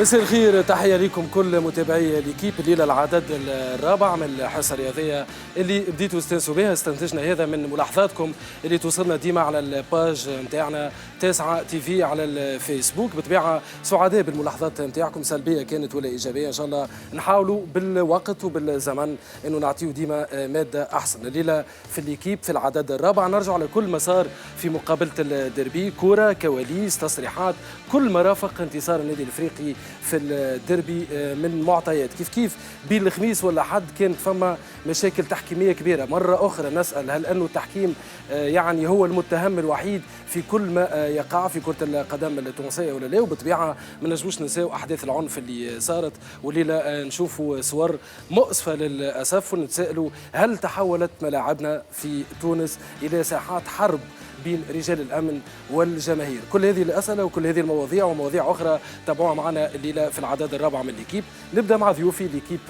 مساء الخير، تحية لكم كل متابعي ليكيب. الليلة العدد الرابع من الحصة الرياضية اللي بديتوا تستانسوا بها. استنتجنا هذا من ملاحظاتكم اللي توصلنا ديما على الباج نتاعنا 9 تي في على الفيسبوك. بطبيعة سعداء بالملاحظات نتاعكم، سلبية كانت ولا إيجابية. إن شاء الله نحاولوا بالوقت وبالزمن إنه نعطيو ديما مادة أحسن. الليلة في ليكيب في العدد الرابع نرجع على كل مسار في مقابلة الدربي، كرة، كواليس، تصريحات، كل مرافق انتصار النادي الافريقي في الدربي من معطيات. كيف بين الخميس ولا حد كانت فما مشاكل تحكيميه كبيره. مره اخرى نسال، هل انه التحكيم يعني هو المتهم الوحيد في كل ما يقع في كره القدم التونسيه ولا لا؟ وبطبيعه ما نجموش ننساو احداث العنف اللي صارت، والليله نشوفوا صور مؤسفه للاسف، ونتسائلوا هل تحولت ملاعبنا في تونس الى ساحات حرب بين رجال الامن والجماهير؟ كل هذه الاسئله وكل هذه المواضيع ومواضيع اخرى تابعوها معنا الليله في العدد الرابع من ليكيب. نبدا مع ضيوفي ليكيب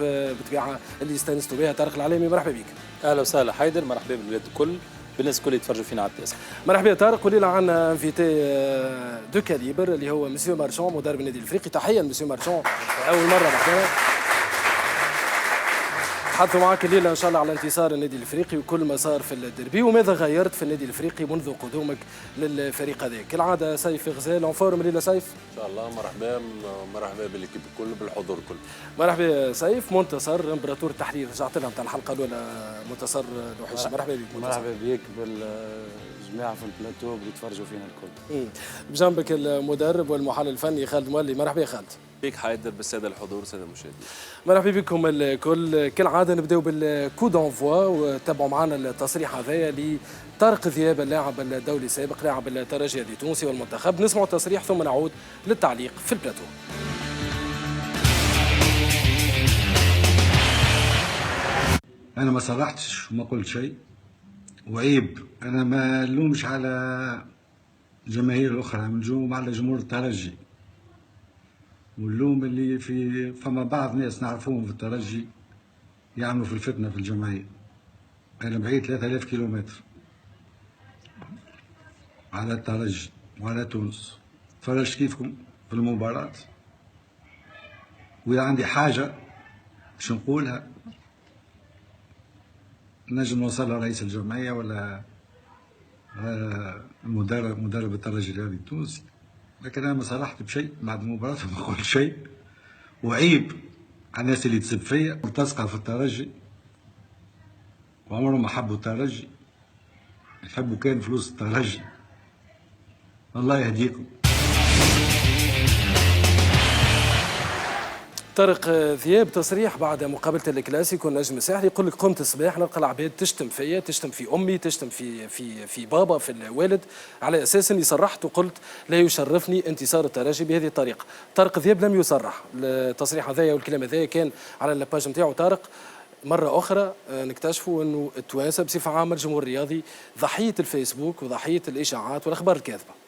بطبيعه اللي استانستوا بها. طارق العلامي، مرحبا بك. اهلا وسهلا حيدر، مرحبا بالولاد الكل، بالناس الكل يتفرجوا فينا على التاسع. مرحبا يا طارق. وليله عندنا انفيتي دو كاليبر اللي هو مسيو مارشون، مدرب النادي الافريقي. تحيه لمسيو مارشون، اول مره معنا. نتحدثوا معك الليله ان شاء الله على انتصار النادي الافريقي وكل ما صار في الدربي، وماذا غيرت في النادي الافريقي منذ قدومك للفريق هذا. كالعاده سيف غزال اون فورم الليله. سيف ان شاء الله مرحبا بالكيب الكل بالحضور الكل. مرحبا يا سيف. منتصر امبراطور التحليل، رجعت لها نتاع الحلقه الاولى. منتصر لوحيش، مرحبا بك. مرحبا بك بالجماعه في البلاتو اللي يتفرجوا فينا الكل. بجنبك المدرب والمحلل الفني خالد مولي. مرحبا يا خالد. بك حيدر، بالساده الحضور، الساده المشاهدين. مرحبا بكم الكل. كالعاده نبداو بالكو دونفوا، وتابعوا معنا التصريح هذايا لطارق ذياب اللاعب الدولي السابق لاعب الترجي التونسي والمنتخب. نسمع التصريح ثم نعود للتعليق في البلاتو. أنا ما صرحتش وما قلت شيء، وعيب. أنا ما نلومش على الجماهير الأخرى، نلوم على جمهور الترجي، واللوم اللي فما بعض ناس نعرفوهم في الترجي يعملوا في الفتنة في الجماهير. أنا بعيد 3000 كيلومتر على الترجي وعلى تونس، تفرجت كيفكم في المباراة، وإذا عندي حاجة باش نقولها نجم نوصلها رئيس الجمعية ولا مدرب الترجي الرياضي التونسي، لكن أنا ما صرحت بشيء بعد المباراة وما قلت شيء. وعيب على الناس اللي تسب فيا وتسقى في الترجي، وعمرهم ما حبوا الترجي، يحبوا كان فلوس الترجي. الله يهديكم. طارق ذياب تصريح بعد مقابله الكلاسيكو النجم الساحلي، يقول لك قمت الصباح نلقى العباد تشتم فيا، تشتم في امي، تشتم في بابا، في الوالد، على اساس اني صرحت وقلت لا يشرفني انتصار الترجي بهذه الطريقه. طارق ذياب لم يصرح. التصريح هذايا والكلام هذايا كان على الباج نتاعو. طارق، مرة أخرى نكتشفوا أنه التوانسة بصفة عامة الجمهور الرياضي ضحية الفيسبوك وضحية الإشاعات والأخبار الكاذبة.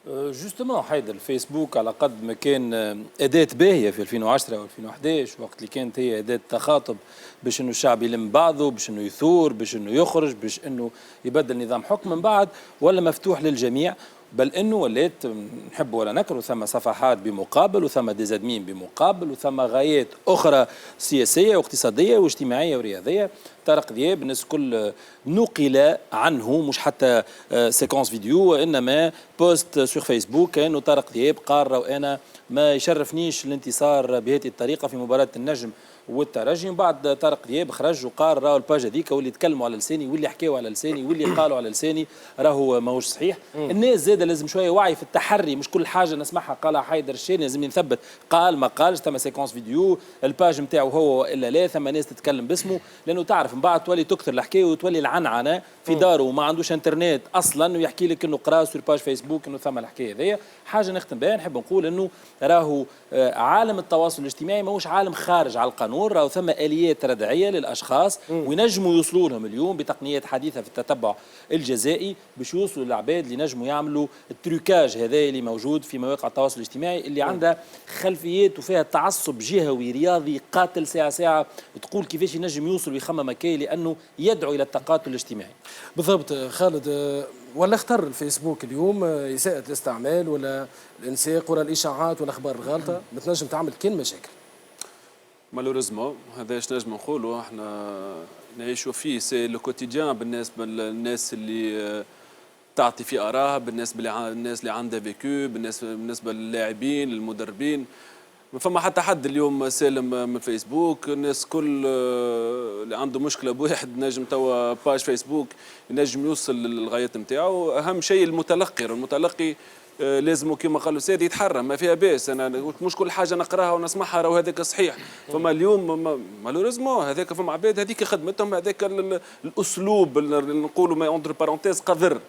جوستومون حيدر، الفيسبوك على قد ما كان أداة باهية في 2010 و 2011 وقت اللي كانت هي أداة تخاطب باش انه الشعب يلم بعضه، باش انه يثور، باش انه يخرج، باش انه يبدل نظام حكم من بعد، ولا مفتوح للجميع. بل انه ولات نحب ولا نكره ثم صفحات بمقابل وثم ديزادمين بمقابل وثم غايات اخرى سياسيه واقتصاديه واجتماعيه ورياضيه. طارق ذياب الناس الكل نقل عنه، مش حتى سيكونس فيديو، انما بوست سور فيسبوك كانه طارق ذياب قال وانا ما يشرفنيش الانتصار بهذه الطريقه في مباراه النجم والترجي. من بعد طارق ذياب خرج وقال راهو الباج هذيك واللي تكلموا على لساني واللي حكاوا على لساني واللي قالوا على لساني راهو ماهوش صحيح. الناس زاده لازم شويه وعي في التحري، مش كل حاجه نسمعها قالها حيدر الشيني لازم نثبت قال ما قالش. ثم سيكونس فيديو الباج نتاعو هو والا لا، ثم ناس تتكلم باسمه، لانه تعرف من بعد تولي تكثر الحكايه وتولي العنعنه في داره وما عندوش انترنت اصلا ويحكي لك انه قرا سور باج فيسبوك انه ثم الحكايه هذيا. حاجه نختم بها، نحب نقول انه راهو عالم التواصل الاجتماعي ماهوش عالم خارج على القانون، بالقانون، راهو ثم اليات ردعيه للاشخاص وينجموا يوصلوا لهم اليوم بتقنيات حديثه في التتبع الجزائي باش يوصلوا للعباد اللي نجموا يعملوا التروكاج هذا اللي موجود في مواقع التواصل الاجتماعي اللي عندها خلفيات وفيها تعصب جهوي رياضي قاتل ساعه ساعه، تقول كيفاش ينجم يوصل ويخمم هكايا لانه يدعو الى التقاتل الاجتماعي. بالضبط خالد، ولا اختار الفيسبوك اليوم إساءة الاستعمال ولا الانساق ولا الاشاعات ولا الاخبار الغالطه بتنجم تعمل كان مشاكل. مالوريزمون هذا ايش نجم نقولوا احنا نعيشوا فيه، سي لو كوتيديان بالنسبه للناس اللي تعطي في آراها، بالنسبه للناس اللي عندها فيكو، بالنسبه للاعبين المدربين. ما فما حتى حد اليوم سالم من الفيسبوك، الناس كل اللي عنده مشكله بواحد نجم توا باج فيسبوك ينجم يوصل للغايات نتاعو. اهم شيء المتلقي لازم كما قالوا سيد يتحرم، ما فيها باس. انا مش كل حاجه نقراها ونسمعها راهو هذاك صحيح. فما اليوم مالوريزمون هذاك فما عباد هذيك خدمتهم، هذاك الاسلوب اللي نقولوا ما اونتر بارونتيز قذر،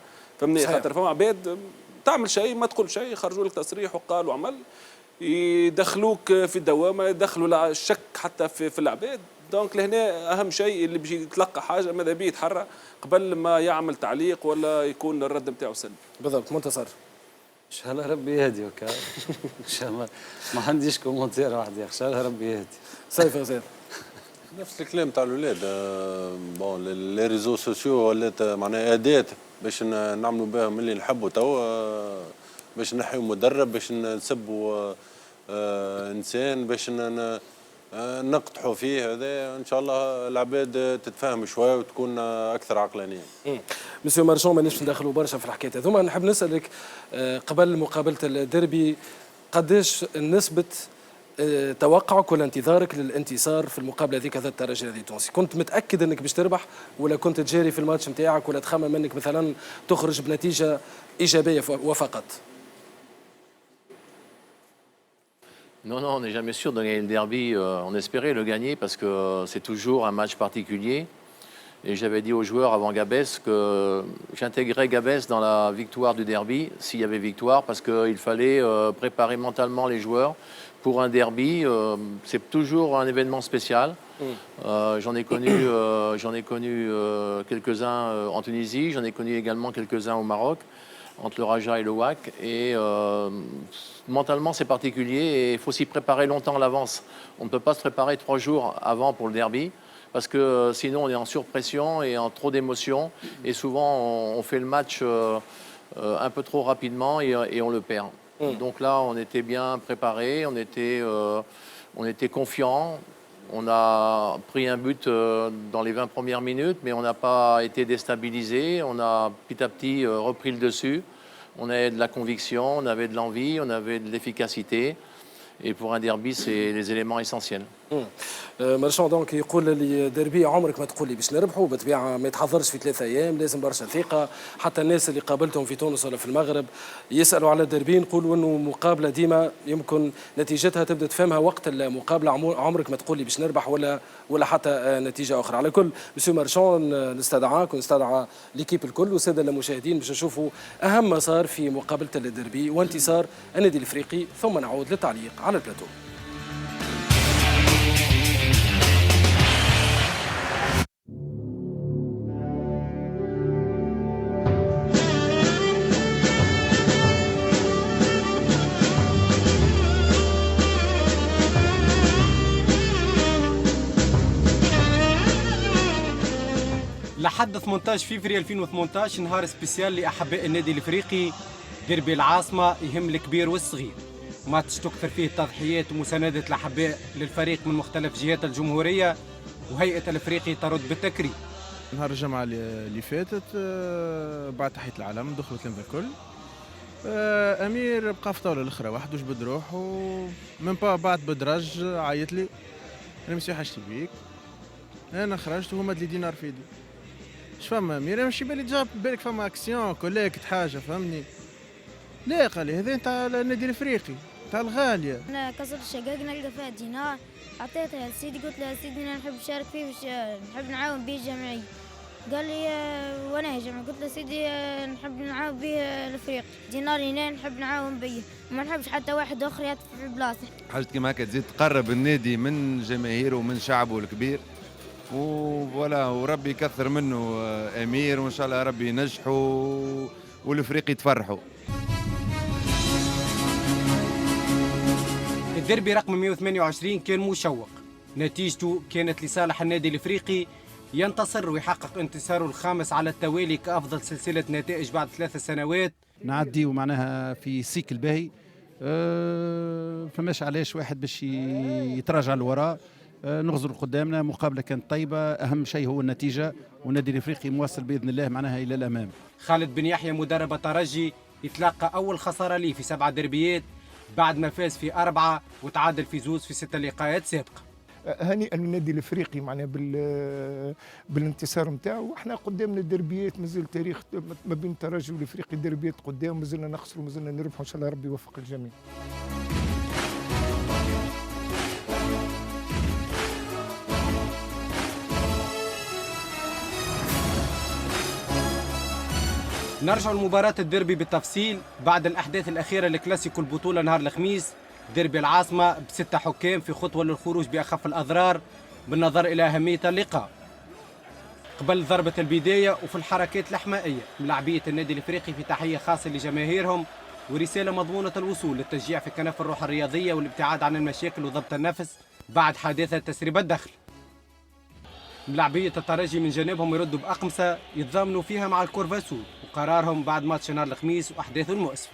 فهمني؟ خاطر فما عباد تعمل شيء ما تقول شيء، يخرجوا لك تصريح وقال وعمل، يدخلوك في الدوامه، يدخلوا الشك حتى في العباد. دونك لهنا اهم شيء اللي بيجي يتلقى حاجه ماذا بيه يتحرى قبل ما يعمل تعليق ولا يكون الرد نتاعو سلبي. بالضبط. منتصر ان شاء الله ربي يهدي وكا. ان شاء الله ما عنديش كومنتير واحد، ان شاء الله ربي يهدي. سيف غزال. نفس الكلام تاع الاولاد. بون لي ريزو سوسيو ولات معناها اداه باش نعملوا بهم اللي نحبوا توا، باش نحيوا مدرب، باش نسبوا انسان، باش نقطحوا فيه. هذا ان شاء الله العباد تتفاهم شويه وتكون اكثر عقلانيه. مسيو مارشون مانيش ندخلوا برشا في الحكايه هذوما، نحب نسالك قبل مقابله الديربي قداش نسبه توقعك ولا انتظارك للانتصار في المقابله هذيك ضد الترجي التونسي؟ كنت متاكد انك باش تربح ولا كنت تجاري في الماتش نتاعك ولا تخمم انك مثلا تخرج بنتيجه ايجابيه وفقط؟ Non, non, on n'est jamais sûr de gagner le derby. On espérait le gagner parce que c'est toujours un match particulier. Et j'avais dit aux joueurs avant Gabès que j'intégrais Gabès dans la victoire du derby, s'il y avait victoire, parce qu'il fallait préparer mentalement les joueurs. Pour un derby, c'est toujours un événement spécial. J'en ai connu quelques-uns en Tunisie, j'en ai connu également quelques-uns au Maroc, entre le Raja et le WAC. Et mentalement, c'est particulier et il faut s'y préparer longtemps à l'avance. On ne peut pas se préparer 3 jours avant pour le derby, parce que sinon on est en surpression et en trop d'émotions. Et souvent, on fait le match un peu trop rapidement et on le perd. Donc là, on était bien préparés, on était confiants. On a pris un but dans les 20 premières minutes, mais on n'a pas été déstabilisé. On a petit à petit repris le dessus. On avait de la conviction, on avait de l'envie, on avait de l'efficacité. Et pour un derby, c'est les éléments essentiels. مارشون دونك يقول لي ديربي عمرك ما تقول لي باش نربحوا، بالطبيعه ما يتحضرش في 3 ايام، لازم برشا ثقه. حتى الناس اللي قابلتهم في تونس ولا في المغرب يسالوا على الديربي، نقولوا انه مقابله ديما يمكن نتيجتها تبدا تفهمها وقت المقابله. عمرك ما تقول لي باش نربح ولا حتى نتيجه اخرى. على كل مسيو مارشون نستدعاك ونستدعى ليكيب الكل والساده المشاهدين باش نشوفوا اهم ما صار في مقابله الديربي وانتصار النادي الافريقي، ثم نعود للتعليق على البلاتو. لحد 18 فبراير 2018 نهار سبيسيال لأحباء النادي الافريقي، ديربي العاصمة يهم الكبير والصغير. ماتش تكثر فيه التضحيات ومساندة الأحباء للفريق من مختلف جهات الجمهورية، وهيئة الافريقي ترد بالتكريم. نهار الجمعة اللي فاتت بعد تحية العلم دخلت لنا الكل. أمير بقى في طاولة الأخرى وحده جبد روحه من بعد بدرج عيط لي أنا مسيو حاجتي بيك. أنا خرجت وهما دلي دينار في يدي. اش فما أمير؟ ماشي بالي جاب بالك فما أكسيون كوليكت حاجة فهمني؟ لا قال لي هذا نتاع النادي الافريقي نتاع الغاليه. انا كسرت الشقاق نلقى فيها دينار، عطيتها لسيدي قلت له سيدي انا نحب نشارك فيه باش نحب نعاون به الجمعيه. قال لي وناجم. قلت له سيدي نحب نعاون به الفريق، ديناري نحب نعاون به وما نحبش حتى واحد اخر يدفع في بلاصتي. حاجة كيما هكا تزيد تقرب النادي من جماهيره ومن شعبه الكبير، وفوالا وربي يكثر منه امير، وان شاء الله ربي ينجحوا والفريق يتفرحوا. الديربي رقم 128 كان مشوق، نتيجته كانت لصالح النادي الافريقي، ينتصر ويحقق انتصاره الخامس على التوالي كأفضل سلسلة نتائج بعد 3 سنوات. نعدي ومعناها في سيكل باهي، فماش علاش واحد باش يتراجع لوراء، نغزر قدامنا. مقابلة كانت طيبة، أهم شيء هو النتيجة، والنادي الافريقي مواصل بإذن الله معناها إلى الأمام. خالد بن يحيى مدرب الترجي يتلقى أول خسارة ليه في 7 دربيات بعد ما فاز في 4 وتعادل في 2 في 6 لقاءات سابقة. هنيئا للنادي الافريقي معناها بالانتصار نتاعو. احنا قدامنا دربيات، مازال تاريخ ما بين الترجي والافريقي، دربيات قدام، مازلنا نخسروا ومازلنا نربحوا، ان شاء الله ربي يوفق الجميع. نرجع لمباراة الديربي بالتفصيل بعد الأحداث الأخيرة لكلاسيكو البطولة نهار الخميس. ديربي العاصمة ب6 حكام في خطوة للخروج بأخف الأضرار بالنظر إلى أهمية اللقاء. قبل ضربة البداية وفي الحركات الإحمائية ملاعبية النادي الإفريقي في تحية خاصة لجماهيرهم ورسالة مضمونة الوصول للتشجيع في كنف الروح الرياضية والابتعاد عن المشاكل وضبط النفس بعد حادثة تسريب الدخل. ملاعبية الترجي من جانبهم يردوا بأقمصة يتضامنوا فيها مع الكورفا سود وقرارهم بعد ماتش نهار الخميس وأحداثه المؤسفة.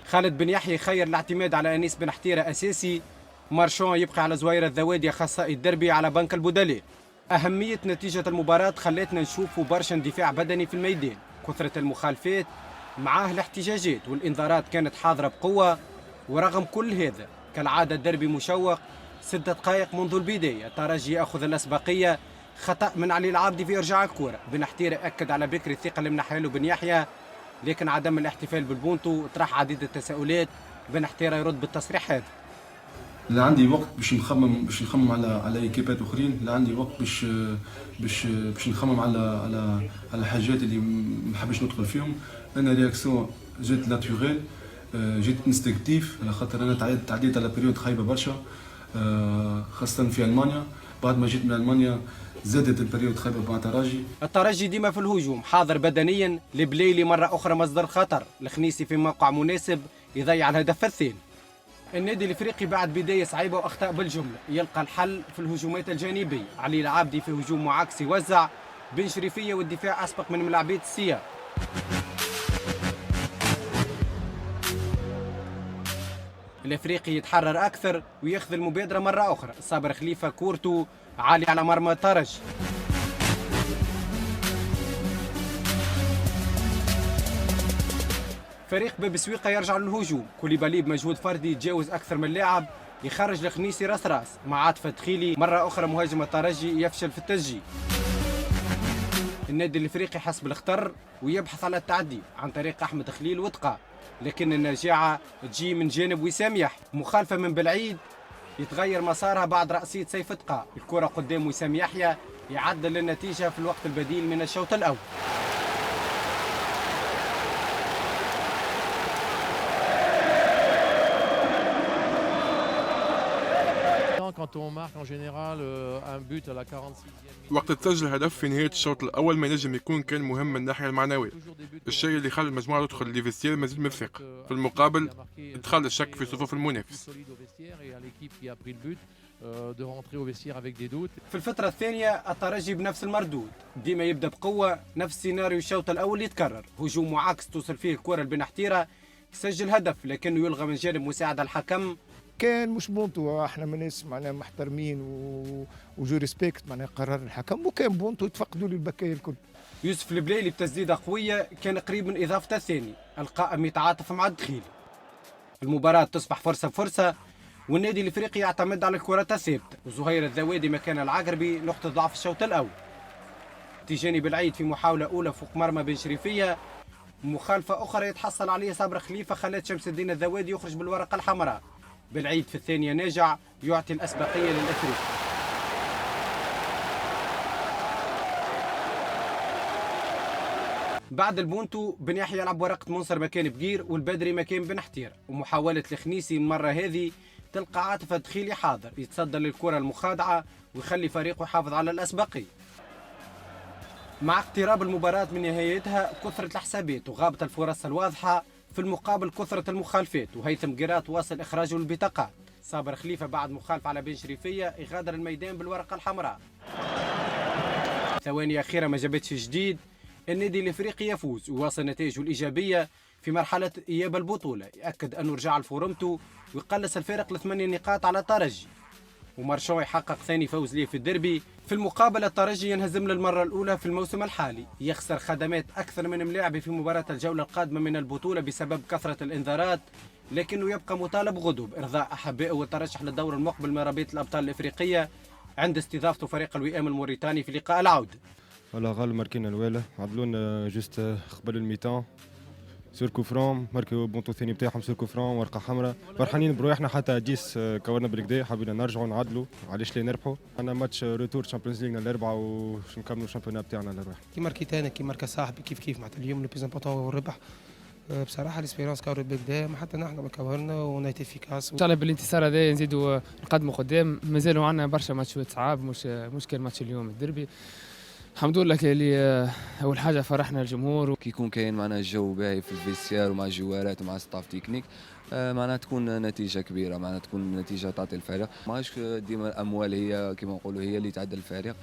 خالد بن يحيى خير الاعتماد على أنيس بن حتيرة أساسي، مارشون يبقى على زوير الذوادي أخصائي الدربي على بنك البدلاء. أهمية نتيجة المباراة خلتنا نشوفوا برشا اندفاع بدني في الميدان، كثرة المخالفات معاه الاحتجاجات والإنذارات كانت حاضرة بقوة. ورغم كل هذا كالعادة الدربي مشوق. 6 دقائق منذ البداية الترجي يأخذ الأسبقية، خطأ من علي العابدي في إرجاع الكرة. بن حتيرة أكد على بكري الثقة اللي منحها له بن يحيى، لكن عدم الاحتفال بالبونتو طرح عديد التساؤلات. بن حتيرة يرد بالتصريح هذا: لا عندي وقت باش نخمم على ايكيبات اخرين، لا عندي وقت باش نخمم على حاجات اللي ما حبيتش ندخل فيهم. انا رياكسيون جات ناتوريل، جيت انستينكتيف، على خاطر انا تعديت على بريود خايبه برشا، خاصه في المانيا. بعد ما جيت من المانيا زادت البريود خايبه مع الترجي. الترجي ديما في الهجوم، حاضر بدنيا. البليلي مره اخرى مصدر خطر، الخنيسي في موقع مناسب يضيع الهدف الثاني. النادي الافريقي بعد بدايه صعيبه واخطاء بالجمله يلقى الحل في الهجومات الجانبيه. علي العابدي في هجوم معاكس يوزع، بن شريفيه والدفاع اسبق من ملاعبيه السيار. الافريقي يتحرر اكثر وياخذ المبادره مره اخرى. صابر خليفه كورته عالي على مرمى الترجي. فريق باب سويقه يرجع للهجوم، كوليبالي بمجهود فردي يتجاوز اكثر من لاعب، يخرج الخنيسي راس مع عاطفه تخيلي. مره اخرى مهاجم الترجي يفشل في التسجيل. النادي الافريقي حس بالخطر ويبحث على التعدي عن طريق احمد خليل وتقى، لكن النجاعه تجي من جانب وسام يحيى. مخالفه من بالعيد يتغير مسارها بعد رأسية سيف تقى. الكرة قدام وسام يحيى يعدل النتيجة في الوقت البديل من الشوط الأول. وقت تسجل هدف في نهاية الشوط الأول ما ينجم يكون كان مهم من الناحية المعنوية، الشيء اللي خلى المجموعة تدخل ليفيستير مزيد من الثقة. في المقابل ادخل الشك في صفوف المنافس. في الفترة الثانية الترجي بنفس المردود، ديما يبدأ بقوة، نفس سيناريو الشوط الأول يتكرر. هجوم معاكس توصل فيه الكرة لبن حتيرة، يسجل هدف لكنه يلغى من جانب مساعد الحكم. كان مش بونتو، احنا من ناس معناها محترمين وجو ريسبكت معناها قرار الحكم، وكان بونتو يتفقدوا لي البكاية الكل. يوسف البليلي بتسديدة قوية كان قريب من إضافة الثاني، القائم يتعاطف مع الدخيل. المباراة تصبح فرصة بفرصة والنادي الافريقي يعتمد على الكرة الثابتة، وزهير الذوادي مكان العقربي نقطة ضعف الشوط الأول. تيجاني بالعيد في محاولة أولى فوق مرمى بن شريفية، مخالفة أخرى يتحصل عليها صابر خليفة خلت شمس الدين الذوادي يخرج بالورقة الحمراء. بالعيد في الثانية ناجع يعطي الأسبقية للأفريقي. بعد البونتو بن يحيى يلعب ورقة منصر مكان بقير والبدري مكان بن حتير، ومحاولة الخنيسي المرة هذه تلقى عاطفة دخيلي حاضر يتصدى للكرة المخادعة ويخلي فريقه يحافظ على الأسبقية. مع اقتراب المباراة من نهايتها كثرة الحسابات وغابة الفرص الواضحة، في المقابل كثرة المخالفات وهيثم قيرات واصل إخراجه للبطاقات. صابر خليفة بعد مخالفة على بن شريفية يغادر الميدان بالورقة الحمراء. ثواني أخيرة ما جابتش جديد، النادي الافريقي يفوز ويواصل نتائجه الايجابيه في مرحله اياب البطوله، ياكد انه رجع لفورمته ويقلص الفارق ل8 نقاط على الترجي. ومارشون يحقق ثاني فوز ليه في الديربي. في المقابله الترجي ينهزم للمره الاولى في الموسم الحالي، يخسر خدمات اكثر من ملاعبي في مباراه الجوله القادمه من البطوله بسبب كثره الانذارات، لكنه يبقى مطالب غدو بارضاء احبائه والترشح للدور المقبل من رابطه الابطال الافريقيه عند استضافته فريق الوئام الموريتاني في لقاء العوده. فوالا غالب ماركينا الأولى، عدلونا جوست قبل الميتان سور كوفرون، ماركو بونتو الثاني بتاعهم سور كوفرون ورقه حمراء، فرحانين برواحنا حتى ديس كورنا بالكدا، حبينا نرجعوا نعدلوا علاش لا نربحوا. عندنا ماتش روتور تشامبيونز ليغ الاربعاء وباش نكملوا الشامبيونات بتاعنا الاربعاء. كي ماركيت انا كي ماركا صاحبي كيف معناتها اليوم لو بليز امبورتون هو الربح. بصراحه الاسبيرونس كاور بالكدا ما حتى نحن كورنا ونايت افيكاس. ان شاء الله بالانتصار هذا نزيدوا نقدموا قدام، مازالوا عندنا برشا ماتشات صعاب، مش كان ماتش اليوم الدربي. الحمد لله اللي اول حاجه فرحنا الجمهور. كي يكون كاين معنا جو باهي في الفيستيار ومع الجوارات ومع ستاف تكنيك معناها تكون نتيجه كبيره، معناها تكون نتيجه تعطي الفريق، ماهيش ديما الاموال هي كما نقولوا هي اللي تعدل الفريق.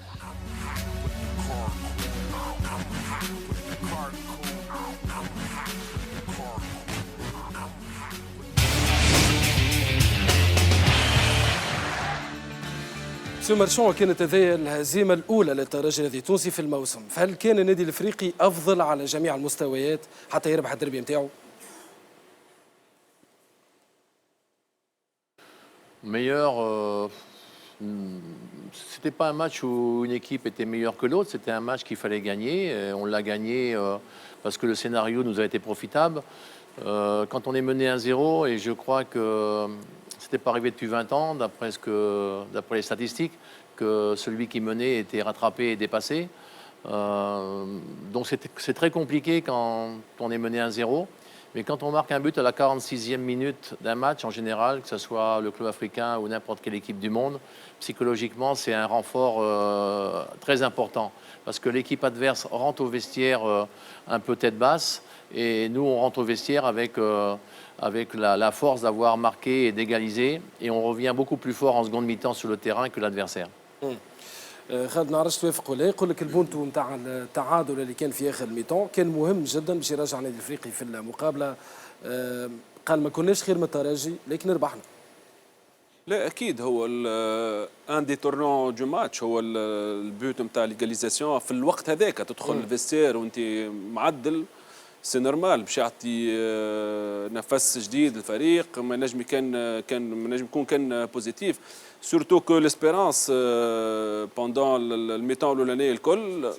سو مارشون، كانت هذه الهزيمة الأولى للترجي التونسي في الموسم، فهل كان النادي الأفريقي أفضل على جميع المستويات حتى يربح الدربي نتاعو؟ Meilleur, c'était pas un match où une équipe était meilleure que l'autre, c'était un match qu'il fallait gagner. On l'a gagné parce que le scénario nous a été profitable. Quand on est mené 1-0, et je crois que c'était pas arrivé depuis 20 ans, d'après les statistiques, que celui qui menait était rattrapé et dépassé. Donc c'est très compliqué quand on est mené 1-0. Mais quand on marque un but à la 46e minute d'un match, en général, que ce soit le club africain ou n'importe quelle équipe du monde, psychologiquement, c'est un renfort très important. Parce que l'équipe adverse rentre au vestiaire un peu tête basse, et nous, on rentre au vestiaire avec la force d'avoir marqué et d'égalisé, et on revient beaucoup plus fort en seconde mi-temps sur le terrain que l'adversaire. خالد نعرفش توافق ولا يقول لك البونتو نتاع التعادل اللي كان في اخر الميتون كان مهم جدا باش يرجع النادي الافريقي في المقابله. قال ما كناش خير من الترجي لكن ربحنا. لا اكيد هو ان دي تورنون دو ماتش هو البوت نتاع ليغاليزاسيون في الوقت هذاك تدخل الفيستير وانت معدل سي نورمال باش يعطي نفس جديد للفريق. ما نجم ما نجم يكون كان بوزيتيف سورتو كو ليسبيرانس بوندون الميتون الاولاني الكل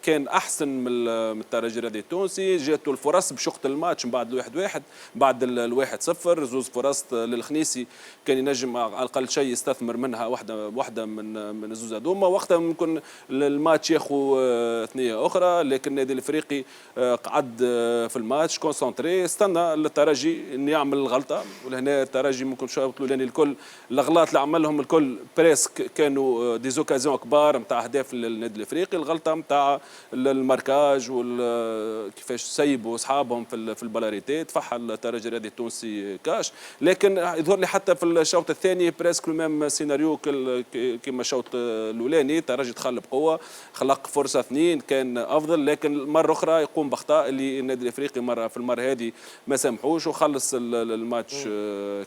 كان احسن من الترجي الرياضي التونسي. جاته الفرص بشقط الماتش من بعد 1-1 بعد 1-0 زوز فرص للخنيسي كان ينجم على الاقل شيء يستثمر منها واحده من الزوز هذوما. وقتها ممكن الماتش ياخذ ثنيه اخرى، لكن النادي الافريقي قعد في الماتش كونسونتري استنى الترجي ان يعمل الغلطه. ولهنا الترجي ممكن الشوط الاولاني الكل الاغلاط اللي عملهم الكل بريسك كانوا ديزوكازيون كبار نتاع اهداف للنادي الافريقي. الغلطه نتاع الماركاج وكيفاش سيبوا اصحابهم في البلاريتي تفحل الترجي الرياضي التونسي كاش. لكن يظهر لي حتى في الشوط الثاني بريسك ميم سيناريو كما الشوط الاولاني الترجي دخل بقوه خلق فرصه اثنين كان افضل، لكن مره اخرى يقوم باخطاء اللي النادي الافريقي في المره هذه ما سامحوش وخلص الماتش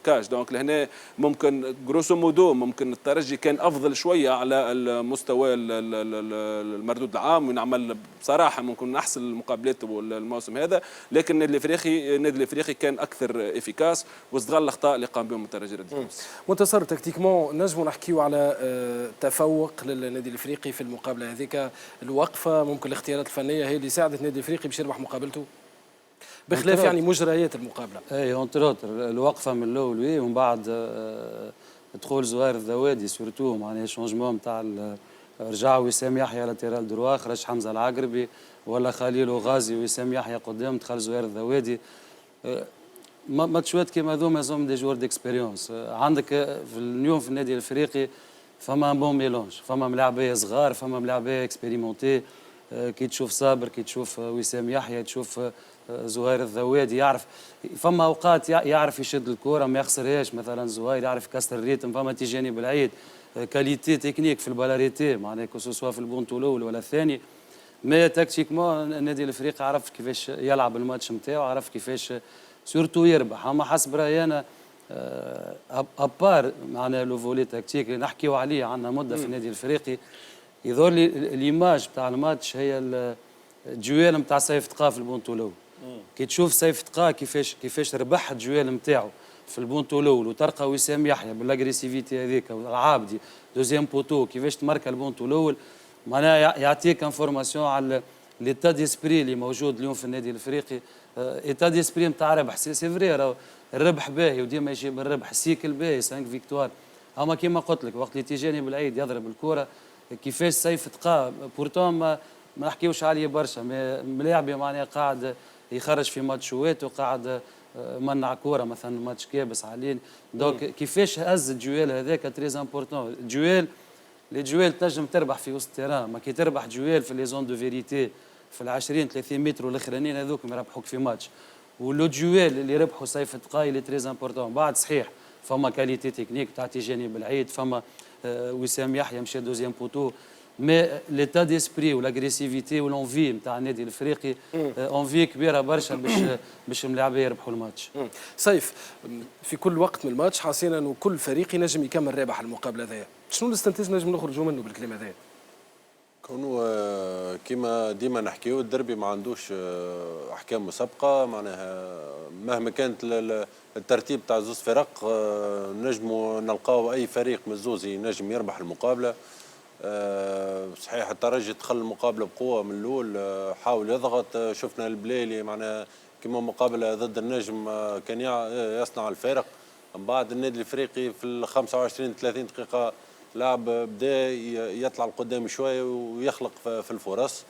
كاش. دونك لهنا ممكن جروسو مودو ممكن الترجي كان افضل شويه على المستوى المردود العام ونعمل بصراحه ممكن من احسن المقابلات الموسم هذا، لكن النادي الافريقي كان اكثر افيكاس واستغل الاخطاء اللي قام بهم الترجي التونسي. منتصر تكتيكمون نجموا نحكيوا على تفوق للنادي الافريقي في المقابله هذيك، الوقفه ممكن الاختيارات الفنيه هي اللي ساعدت النادي الافريقي باش يربح مقابلته بخلاف يعني مجريات المقابله. اي اونتروتر الوقفه من الاول ومن بعد دخول زوار الذوادي سورتو معناها شونجمون نتاع رجع وسام يحيى لاتيرال دروا، خرج حمزه العقربي، ولا خليل وغازي وسام يحيى قدام، دخل زهير الذوادي. ماتشات كيما هذوما زوم دي جوار ديكسبيريونس. عندك اليوم في النادي الافريقي فما بون ميلونج، فما ملاعبيه صغار، فما ملاعبيه اكسبيريمونتي. كي تشوف صابر، كي تشوف وسام يحيى، تشوف زهير الذوادي، يعرف فما اوقات يعرف يشد الكره ما يخسرهاش. مثلا زهير يعرف يكسر الريتم. فما تيجاني بالعيد كاليتي تكنيك في البالاريتي، معناها كو في البونتو الاول ولا الثاني. مي تكتيكمون النادي الافريقي عرف كيفاش يلعب الماتش نتاعو، عرف كيفاش سورتو يربح. اما حسب رايي انا ابار معناها لو فولي تكتيك اللي نحكيو عليه عندنا مده في النادي الافريقي، يظهر لي ليماج تاع الماتش هي الجوال نتاع سيف تقا في البونتو الاول. كي تشوف سيف تقا كيفاش ربح الجوال نتاعو في البونتو الاول، وترقى وسام يحيى بالاغريسيفيتي هذيك والعابدي دوزيام بوتو كيفاش تماركا البونتو الاول، معناها يعطيك انفورماسيون على ليتا ديسبري اللي موجود اليوم في النادي الافريقي. ايتا ديسبري نتاع ربح سي فري، الربح باهي وديما يجي بالربح، السيكل باهي 5 فيكتوار. اما كيما قلت لك وقت اللي تيجاني بالعيد يضرب الكره كيفاش سيف تقا بورتون ما نحكيوش عليه برشا، ملاعبي معناها قاعد يخرج في ماتشوات وقاعد منع كوره مثلا ماتش كابس عليه. دونك كيفاش هز الجوال هذاك تريز امبورتون. الجوال لي جوال تنجم تربح في وسط التيران، ما كي تربح جوال في لي زون دو فيريتي في ال 20 30 متر والاخرانيين هذوك يربحوك في ماتش. ولو جوال اللي ربحوا سيف تقاي اللي تريز امبورتون. بعد صحيح فما كاليتي تكنيك تاع تيجاني بالعيد، فما وسام يحيى مشى دوزيام بوتو، مي ليتا ديسبري والاغريسيفيتي ولونفي نتاع النادي الافريقي اونفي كبيره برشا باش الملاعبيه يربحوا الماتش. سيف، في كل وقت من الماتش حسينا انه كل فريق ينجم يكمل رابح المقابله هذيا، شنو الاستنتاج نجم نخرجوا منه بالكلام هذايا؟ كونوا كيما ديما نحكيو الدربي ما عندوش احكام مسبقه، معناها مهما كانت الترتيب تاع زوز فرق نجموا نلقاو اي فريق من الزوز ينجم يربح المقابله. صحيح الترجي دخل المقابله بقوه من الاول، حاول يضغط. شفنا البليلي معناها كيما مقابله ضد النجم كان يصنع الفارق. من بعد النادي الافريقي في ال 25 30 دقيقه لاعب بدا يطلع لقدام شويه ويخلق في الفرص.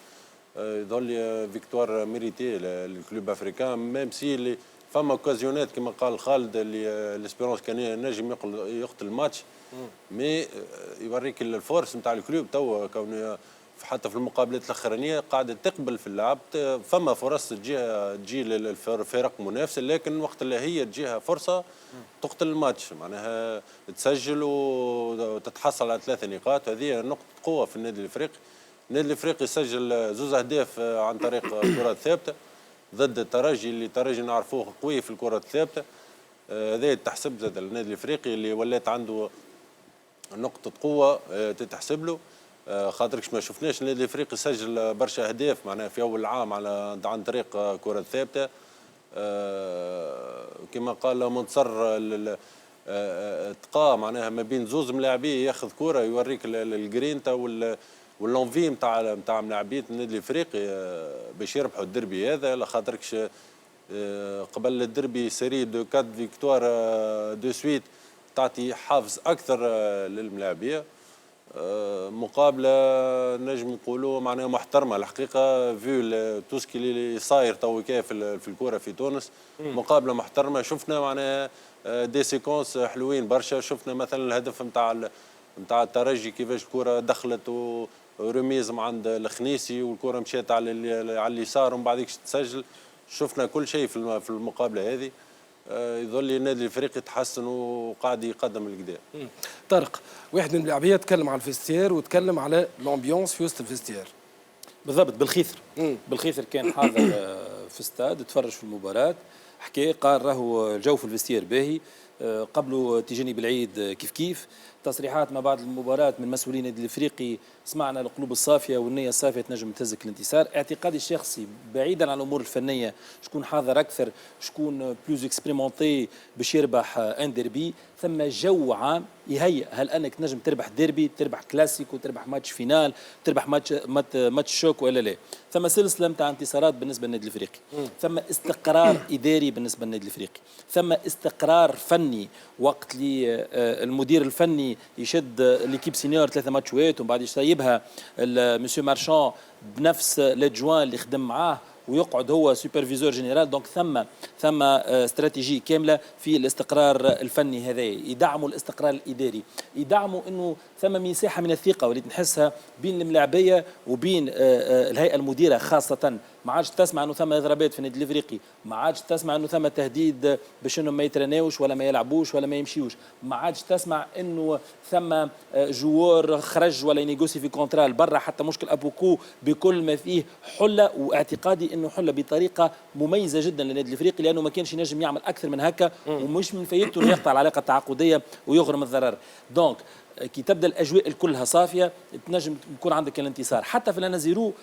يظل فيكتوار ميريتي للكلوب افريكان، ميم سي اللي فما اوكازيونات كما قال خالد اللي ليسبيرونس كان نجم يقتل الماتش. مي يوريك الفورس نتاع الكلوب توا كونه حتى في المقابلات الاخرانيه قاعده تقبل في اللعب. فما فرص تجي للفرق منافسه، لكن وقت اللي هي تجيها فرصه تقتل الماتش، معناها تسجل وتتحصل على 3 نقاط. هذه نقطه قوه في النادي الافريقي. النادي الافريقي سجل 2 أهداف عن طريق كرات ثابته ضد الترجي، اللي الترجي نعرفوه قوي في الكرات الثابته. هذا تحسب زاد النادي الافريقي اللي ولات عنده نقطه قوه تتحسب له. خاطرش ما شفناش النادي الافريقي سجل برشا اهداف معناها في اول العام عن طريق كرات ثابته. كما قال منتصر تقى معناها ما بين زوز ملاعبيه ياخذ كره يوريك الجرينتا واللونفي نتاع ملاعبيه النادي الافريقي باش يربحوا الدربي هذا. خاطركش قبل الدربي سيري دو 4 فيكتوار دو سويت تعطي حافز اكثر للملاعبيه. مقابله نجم نقولوا معناها محترمه الحقيقه فيو تو سكي اللي صاير تو في الكره في تونس. مقابله محترمه، شفنا معناها دي سيكونس حلوين برشا. شفنا مثلا الهدف نتاع الترجي كيفاش الكره دخلت ورميز عند الخنيسي والكره مشات على اليسار ومن بعد تسجل. شفنا كل شيء في المقابله هذه. يظل لي النادي الافريقي تحسن وقاعد يقدم لقدام. طارق، واحد من اللاعبيه تكلم على الفيستير وتكلم على الامبيونس في وسط الفيستير. بالضبط، بالخيثر كان حاضر في استاد تفرج في المباراه، حكى قال راهو الجو في الفيستير باهي. قبله تيجاني بالعيد كيف تصريحات ما بعد المباراة من مسؤولين النادي الافريقي، سمعنا القلوب الصافيه والنيه الصافيه تنجم تهزك الانتصار. اعتقادي الشخصي بعيدا عن الامور الفنيه، شكون حاضر اكثر، شكون بلوز اكسبريمونتي باش يربح ان ديربي، ثم جو عام يهيئ هل انك تنجم تربح ديربي، تربح كلاسيكو، تربح ماتش فينال، تربح ماتش شوك ولا لا. ثم سلسله نتاع انتصارات بالنسبه للنادي الافريقي، ثم استقرار اداري بالنسبه للنادي الافريقي، ثم استقرار فني وقت اللي المدير الفني الفني يشد ليكيب سينيور 3 ماتشات ومن بعد يسيبها مسيو مارشان بنفس لادجوان اللي خدم معاه ويقعد هو سوبرفيزور جينيرال. دونك ثم استراتيجيه كامله في الاستقرار الفني هذا، يدعموا الاستقرار الاداري، يدعموا انه ثم مساحه من الثقه واللي نحسها بين الملاعبيه وبين الهيئه المديره خاصه. ما عادش تسمع انه ثم اضرابات في النادي الافريقي، ما عادش تسمع انه ثم تهديد باش انهم ما يترناوش ولا ما يلعبوش ولا ما يمشيوش، ما عادش تسمع انه ثم جوار خرج ولا ينيغوسي في كونترال برا. حتى مشكل ابوكو بكل ما فيه حله، واعتقادي انه حله بطريقه مميزه جدا للنادي الافريقي لانه ما كانش ينجم يعمل اكثر من هكا ومش من فايدته انه يقطع العلاقه التعاقديه ويغرم الضرر. دونك كي تبدا الاجواء كلها صافيه تنجم يكون عندك الانتصار. حتى في لانا زيرو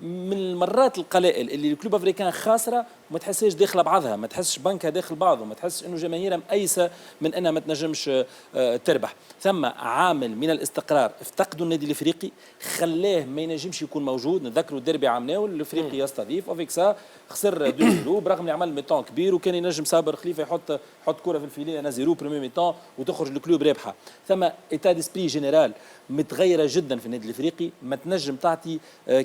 من المرات القلائل اللي الكلوب افريكان خاسره ما تحسهاش داخله بعضها، ما تحسش بنكها داخل بعضه، ما تحسش انه جماهيرها مأيسه من انها ما تنجمش تربح. ثم عامل من الاستقرار افتقدوا النادي الافريقي خلاه ما ينجمش يكون موجود. نذكروا الديربي عمناو الافريقي يستضيف وفيكسا خسر 2-0 برغم اللي عمل ميتون كبير وكان ينجم صابر خليفه يحط كره في الفيليه انا 0 بريمي ميتون وتخرج الكلوب رابحه. ثم ايتا ديسبري جينيرال متغيره جدا في النادي الافريقي ما تنجم تعطي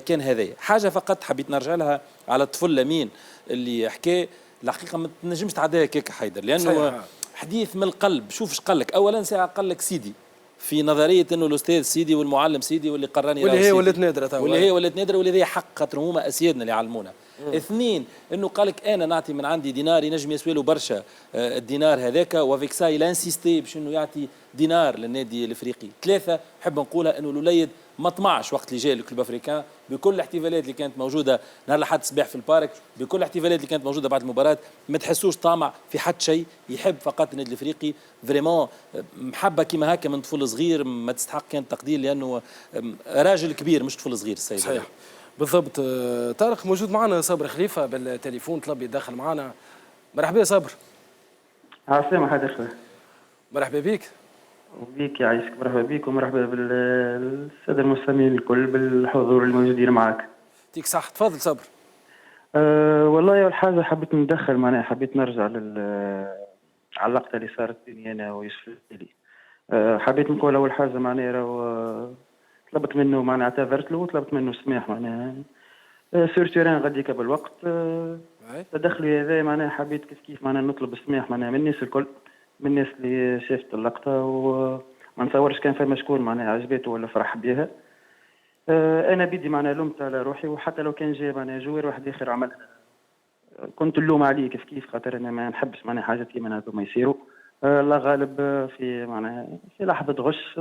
كان هذايا حاجه. فقط حبيت نرجع لها على الطفل لمين اللي حكى الحقيقه ما تنجمش تعديها كيك حيدر لانه حديث من القلب. شوف ايش قال لك اولا ساعه قال لك سيدي في نظريه انه الاستاذ سيدي والمعلم سيدي واللي قراني واللي هي ولات نادره واللي هي ولات نادره واللي هي حق خاطر هما اسيادنا اللي علمونا. اثنين انه قال لك انا نعطي من عندي دينار ينجم يسوي له برشا الدينار هذاك وفيكساي لانسيستي باش انه يعطي دينار للنادي الافريقي. ثلاثه نحب نقولها انه الوليد ما طمعش وقت اللي جاء الكلوب افريكان بكل الاحتفالات اللي كانت موجوده نهار الاحد الصباح في البارك، بكل الاحتفالات اللي كانت موجوده بعد المباراه، ما تحسوش طامع في حد شيء، يحب فقط النادي الافريقي فريمون محبه كيما هكا من طفل صغير ما تستحق كان تقدير لانه راجل كبير مش طفل صغير السيد. صحيح بالضبط. طارق موجود معنا صابر خليفه بالتليفون طلب يتدخل معنا. مرحبا يا صابر. عسلامة حضرتك. مرحبا بك. وبيك يعيشك. مرحبا بك ومرحبا بالساده المستمعين الكل بالحضور الموجودين معك. يعطيك صح. تفضل صابر. والله اول حاجه حبيت ندخل معناها حبيت نرجع على اللقطه اللي صارت بيني انا ويوسف الدلي. حبيت نقول اول حاجه معناها راهو طلبت منه معناها اعتذرت له وطلبت منه السماح معناها سور تيران غاديك بالوقت. تدخلي هذا معناها حبيت كيف معناها نطلب السماح معناها من الناس الكل، من الناس اللي شافت اللقطه وما نتصورش كان فما شكون معناها عجبته ولا فرح بها. انا بدي معناها لومت على روحي وحتى لو كان جاي معناها جوار واحد اخر عملها كنت اللوم عليه كيف خاطر انا ما نحبش معناها حاجات كيما هذوما يصيروا. الله غالب في معناها في لحظه غش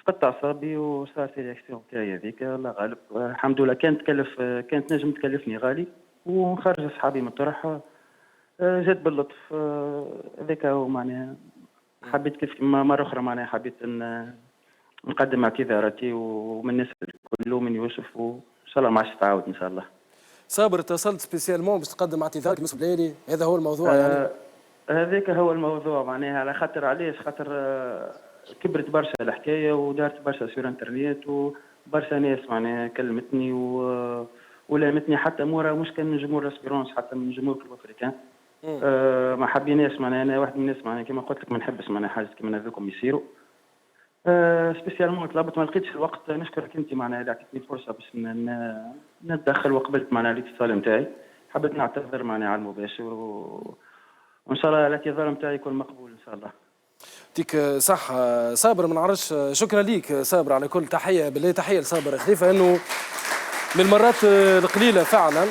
فقدت اعصابي وصارت الرياكسيون تاعي هذيك. الله غالب الحمد لله كانت نجم تكلفني غالي ونخرج اصحابي من الطرح. جات باللطف هذاك هو معناها حبيت كيف مره اخرى معناها حبيت نقدم اعتذاراتي ومن الناس الكل ومن يوسف وان شاء الله ما عادش تعاود ان شاء الله. صابر اتصلت سبيسيالمون باش تقدم اعتذارك يوسف بليلي، هذا هو الموضوع يعني؟ هذاك هو الموضوع معناها على خاطر علاش خاطر كبرت برشا الحكايه ودارت برشا سور انترنت وبرشا ناس معناها كلمتني ولامتني حتى مورا مش كان من جمهور اسبيرونس حتى من جمهور كلوب افريكان. ما حبيناش معناها انا واحد من الناس معناها كما قلت لك ما نحبش معناها حاجات كيما هذوكم يصيروا. سبيسيالمون طلبت ما لقيتش الوقت. نشكرك انت معناها اللي عطيتني الفرصه باش نتدخل وقبلت معناها الاتصال نتاعي. حبيت نعتذر معناها على المباشر وان شاء الله الاعتذار نتاعي يكون مقبول ان شاء الله. يعطيك صح صابر. ما نعرفش شكرا ليك صابر على كل تحيه. بالله تحيه لصابر خليفه انه من المرات القليله فعلا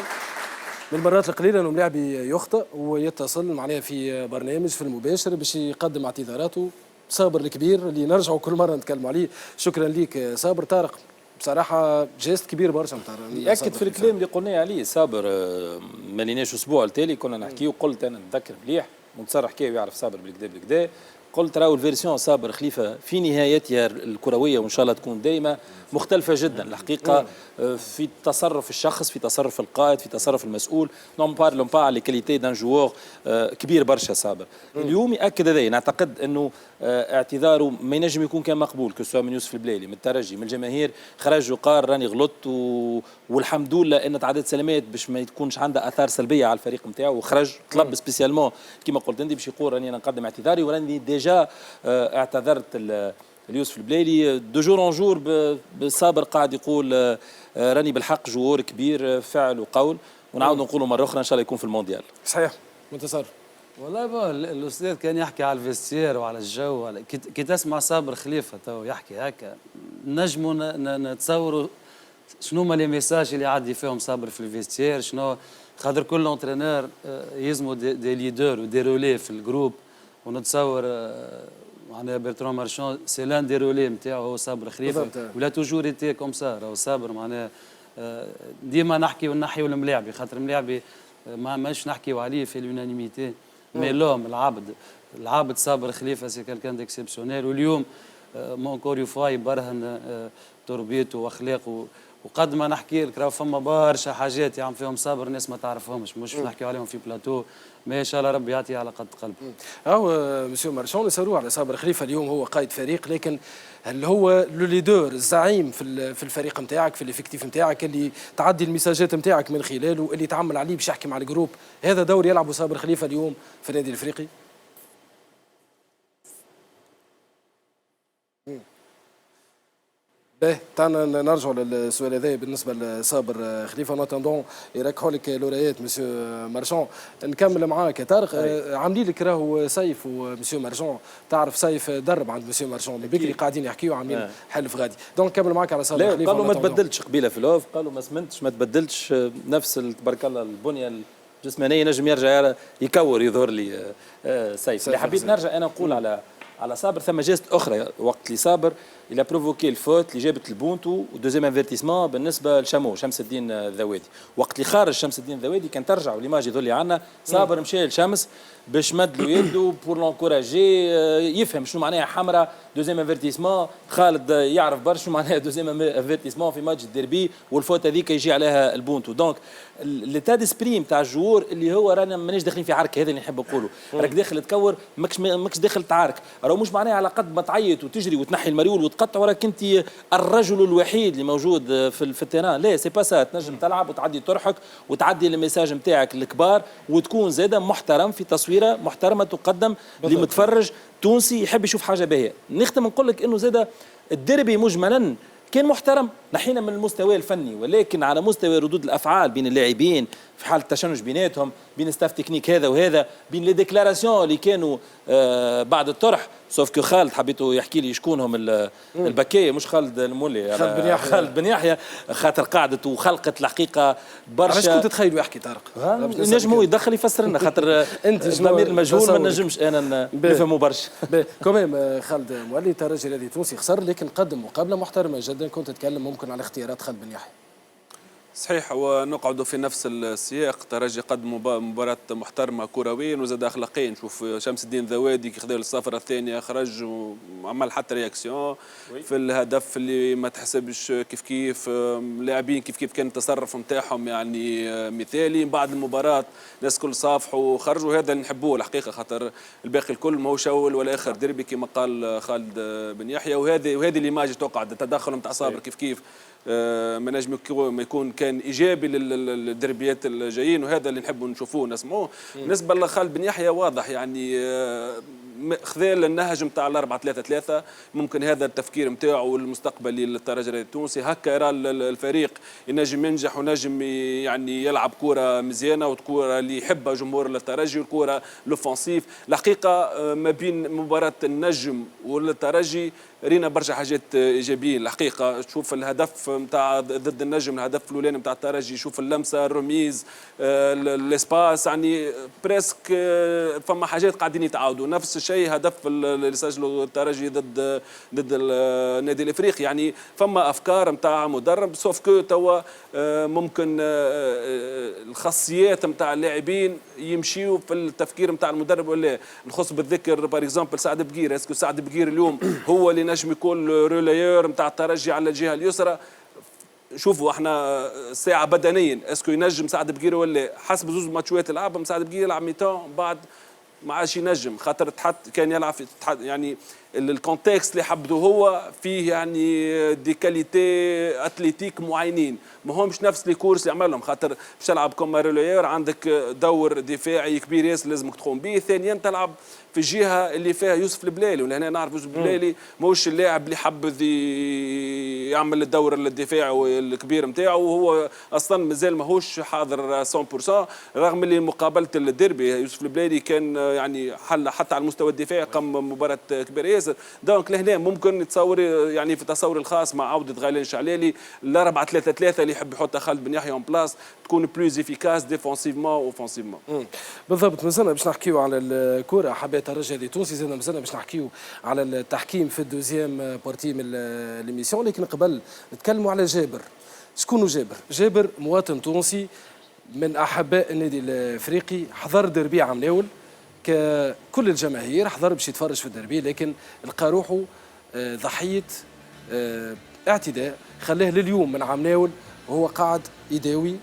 من المرات القليله انه ملاعبي يخطئ ويتصل معناها في برنامج في المباشر باش يقدم اعتذاراته. صابر الكبير اللي نرجعوا كل مره نتكلموا عليه. شكرا ليك صابر. طارق بصراحه جيست كبير برشا ياكد في الكلام اللي قلناه عليه صابر. ما ليناش اسبوع التالي كنا نحكيه وقلت انا نتذكر مليح منتصر حكايه ويعرف صابر بالكدا قلت راهو الفيرسيون صابر خليفه في نهايتها الكرويه وان شاء الله تكون دائما مختلفه جدا الحقيقه في تصرف الشخص، في تصرف القائد، في تصرف المسؤول. نون بارلون با على كاليتي دان جوور كبير برشا صابر. اليوم ياكد هذا. نعتقد انه اعتذاره ما ينجم يكون كان مقبول كسوا من يوسف البليلي من الترجي من الجماهير خرج وقال راني غلطت والحمد لله ان تعدت سلامات باش ما تكونش عنده اثار سلبيه على الفريق نتاعو وخرج طلب سبيسيالمون كما قلت انت باش يقول راني نقدم اعتذاري وراني ديجا ديجا اعتذرت اليوسف البليلي دو جور اون جور بالصابر قاعد يقول راني بالحق جوور كبير فعل وقول، ونعاود نقولوا مره اخرى ان شاء الله يكون في المونديال. صحيح منتصر. والله الاستاذ كان يحكي على الفيستير وعلى الجو وعلى كي تسمع صابر خليفه تو يحكي هكا نجموا نتصوروا شنو هما لي ميساج اللي يعدي فيهم صابر في الفيستير، شنو خاطر كل اونترينور يلزموا دي ليدر ودي رولي في الجروب، ونتصور معناها برتران مارشون سي لان دي رولي نتاعو هو صابر خليفه ولا توجور ايتي كوم سا. راهو صابر معناها ديما نحكي ونحيو الملاعبي خاطر الملاعبي ماش نحكيو عليه في اليونانيميتي مي لوم العابد صابر خليفه سي كالكان ديكسيبسيونيل، واليوم مونكور يفوا يبرهن تربيته واخلاقه. وقد ما نحكي لك راه فما برشا حاجات يعمل فيهم صابر الناس ما تعرفهمش، مش نحكيو عليهم في بلاتو، ما ان شاء الله ربي يعطيه على قد قلبه. مسيو مارشون نسالوه على صابر خليفه، اليوم هو قائد فريق، لكن هل هو لو ليدر الزعيم في الفريق نتاعك في الافكتيف نتاعك اللي تعدي المساجات نتاعك من خلاله، اللي تعمل عليه باش يحكي مع الجروب؟ هذا دور يلعبه صابر خليفه اليوم في النادي الافريقي؟ باهي تعالنا نرجعوا للسؤال هذا بالنسبه لصابر خليفه. ناتندون يركحوا لك لورايات مسيو مارشون. نكمل معاك يا طارق. عاملين لك راهو سيف ومسيو مارشون، تعرف سيف درب عند مسيو مارشون بكري قاعدين يحكيوا عاملين حلف غادي. دونك نكمل معاك على صابر خليفه. قالوا ما تبدلتش قبيله في الاوف، قالوا ما سمنتش ما تبدلتش، نفس تبارك الله البنيه الجسمانيه نجم يرجع يكور يظهر لي سيف. اللي حبيت نرجع انا نقول على صابر ثم جيست اخرى وقت اللي صابر il a provoqué الفوت اللي جابت البونتو ودوزيام انفيرتيسمون بالنسبه لشامو شمس الدين الذوادي. وقت اللي خارج شمس الدين الذوادي كان ترجعوا ليماج يظل عندنا صابر مشى لشمس باش مد له يده بور لونكوراجي، يفهم شنو معناها حمراء دوزيام انفيرتيسمون. خالد يعرف برشا شنو معناها دوزيام انفيرتيسمون في ماتش الديربي، والفوت هذيك يجي عليها البونتو. دونك ليتا ديسبري نتاع الجوور اللي هو رانا مانيش داخلين في عركه، هذا اللي نحب نقوله. راك داخل تكور ماكش داخل تعارك، راهو مش معناها على قد ما تعيط وتجري وتنحي المريول وتقطع وراك انت الرجل الوحيد اللي موجود في التيران. لا سي با سا، تنجم تلعب وتعدي طرحك وتعدي الميساج نتاعك الكبار، وتكون زاده محترم في تصويره محترمه تقدم لمتفرج تونسي يحب يشوف حاجه باهيه. نختم نقول لك انه زاده الديربي مجملا كان محترم، نحينا من المستوى الفني، ولكن على مستوى ردود الافعال بين اللاعبين في حاله تشنج بيناتهم، بين ستاف تكنيك هذا وهذا، بين لي ديكلاراسيون اللي كانوا بعد الطرح. سوف كو خالد حبيته يحكي لي شكون هم البكايه، مش خالد المولي، خالد بن يحيى، خاطر قعدت وخلقت الحقيقه برشا. علاش كنت تتخيلوا يحكي طارق؟ نجم هو يدخل يفسر لنا، خاطر انت الضمير المجهول ما نجمش انا نفهموا برشا. كمان خالد مولي الترجي الذي تونسي خسر، لكن قدم مقابله محترمه جدا. كنت تتكلم ممكن على اختيارات خالد بن يحيى. صحيح، ونقعدوا في نفس السياق. ترجي قدم مباراة محترمة كرويا وزاد أخلاقيا. نشوف شمس الدين ذوادي كي خذا الصفرة الثانية خرج وعمل حتى رياكسيون في الهدف اللي ما تحسبش كيف لاعبين كيف كان التصرف نتاعهم يعني مثالي. بعد المباراة الناس كل صافحوا وخرجوا، هذا اللي نحبوه الحقيقة، خاطر الباقي الكل ماهوش أول ولا آخر ديربي كما قال خالد بن يحيى. وهذه الليماج توقع التدخل نتاع صابر كيف ما نجم يكون كان ايجابي للدربيات الجايين، وهذا اللي نحبوا نشوفوه نسمعوه. بالنسبه لخالد بن يحيى واضح يعني خذال النهج نتاع 4-3-3، ممكن هذا التفكير نتاعو المستقبلي للترجي التونسي. هكا يرى الفريق ينجم ينجح ونجم يعني يلعب كره مزيانه وكره اللي يحبها جمهور الترجي، والكره لوفونسيف. الحقيقه ما بين مباراه النجم والترجي رينا برشا حاجات ايجابيه الحقيقه. تشوف الهدف نتاع ضد النجم، الهدف الاولاني نتاع الترجي، شوف اللمسه الرميز الاسباس، يعني بريسك فما حاجات قاعدين يتعاودوا. نفس الشيء هدف اللي سجله الترجي ضد النادي الافريقي. يعني فما افكار نتاع مدرب، سوف كو توا ممكن الخاصيات نتاع اللاعبين يمشيوا في التفكير نتاع المدرب ولا. نخص بالذكر بار اكزومبل سعد بقير. اسكو سعد بقير اليوم هو اللي نجم يكون رولايور نتاع الترجي على الجهه اليسرى؟ شوفوا احنا ساعه بدنيا اسكو ينجم سعد بقير ولا؟ حسب زوز ماتشات لعبهم سعد بقير يلعب ميتون بعد ما عادش ينجم، خاطر كان يلعب في يعني الكونتكست اللي حبده هو فيه يعني دي كاليتي اتليتيك معينين، ما همش نفس لي كورس اللي عملهم، خاطر باش تلعب كوم ريلوير عندك دور دفاعي كبير ياسر لازمك تقوم به. ثانيا تلعب في الجهه اللي فيها يوسف البلالي، ولهنا نعرف يوسف البلالي ماهوش اللاعب اللي حب يعمل الدور الدفاعي الكبير نتاعو، وهو اصلا مازال ماهوش حاضر 100%، رغم اللي مقابله الديربي يوسف البلالي كان يعني حل حتى على المستوى الدفاعي، قام مباراه كبيره ياسر. دونك لهنا ممكن نتصور يعني في تصوري الخاص مع عوده غيلان شعلالي ال 4-3-3 اللي يحب يحطها خالد بن يحيى اون بلاس تكون بلوز افيكاس ديفونسيفمون اوفونسيفمون. بالضبط. مازلنا باش نحكيو على الكره، حبيت الرجاء التونسي، زادنا مازلنا باش نحكيو على التحكيم في الدوزيام بارتي من ليميسيون، لكن قبل نتكلموا على جابر. شكون جابر؟ جابر مواطن تونسي من احباء النادي الافريقي، حضر دربي عمناول ككل الجماهير، حضر باش يتفرج في الدربي، لكن لقى روحه ضحيه اعتداء خلاه لليوم من عمناول وهو قاعد يداوي،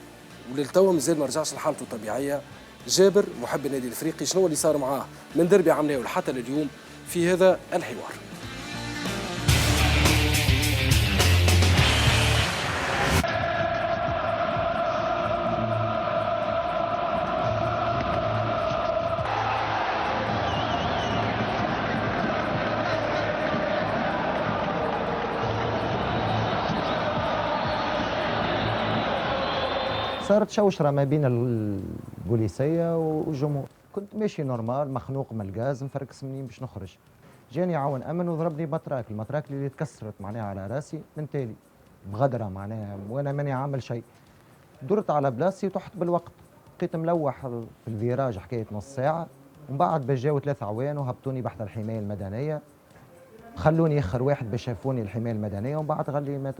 وللتو مازال ما رجعش لحالته الطبيعيه. جابر محب النادي الافريقي، شنو اللي صار معاه من دربي عمناول حتى لليوم في هذا الحوار؟ صارت شوشره ما بين البوليسيه والجمهور. كنت ماشي نورمال، مخنوق من الغاز، مفركس منين باش نخرج. جاني عاون امن وضربني بطراك، المطراك اللي تكسرت معناها على راسي من تالي بغدره معناها، وانا ماني عامل شيء. درت على بلاصتي وطحت بالوقت، بقيت ملوح في الفيراج حكايه نص ساعه، ومن بعد جاو 3 عوان وهبطوني بحث الحمايه المدنيه، خلوني اخر واحد باش شافوني الحمايه المدنيه، ومن بعد قال لي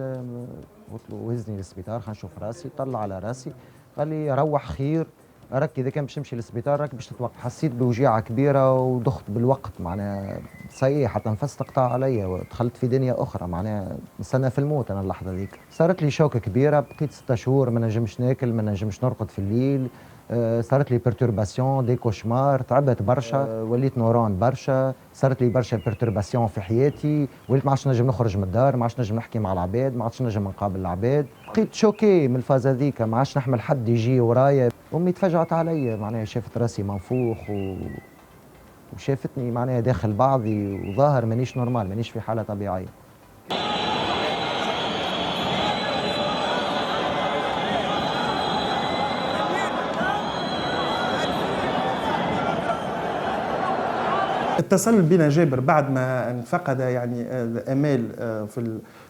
قلت له وزني للسبيطار خلينا نشوف راسي، طلع على راسي قال لي روح خير، راك اذا كان باش تمشي للسبيطار راك باش تتوقف. حسيت بوجيعه كبيره ودخت بالوقت معناها سيء، حتى نفس تقطع عليا ودخلت في دنيا اخرى معناها نستنى في الموت انا اللحظه ذيك. صارت لي شوكه كبيره، بقيت 6 شهور ما نجمش ناكل، ما نجمش نرقد في الليل، صارت لي بيرتورباسيون دي كوشمار، تعبت برشا، وليت نوران برشا، صارت لي برشا بيرتورباسيون في حياتي، وليت ما عادش نجم نخرج من الدار، ما عادش نجم نحكي مع العباد، ما عادش نجم نقابل العباد، بقيت شوكي من الفازه ذيك، ما عادش نحمل حد يجي ورايا. امي تفجعت عليا معناها، شافت راسي منفوخ وشافتني معناها داخل بعضي وظاهر مانيش نورمال، مانيش في حاله طبيعيه. اتصل بنا جابر بعد ما فقد يعني الامال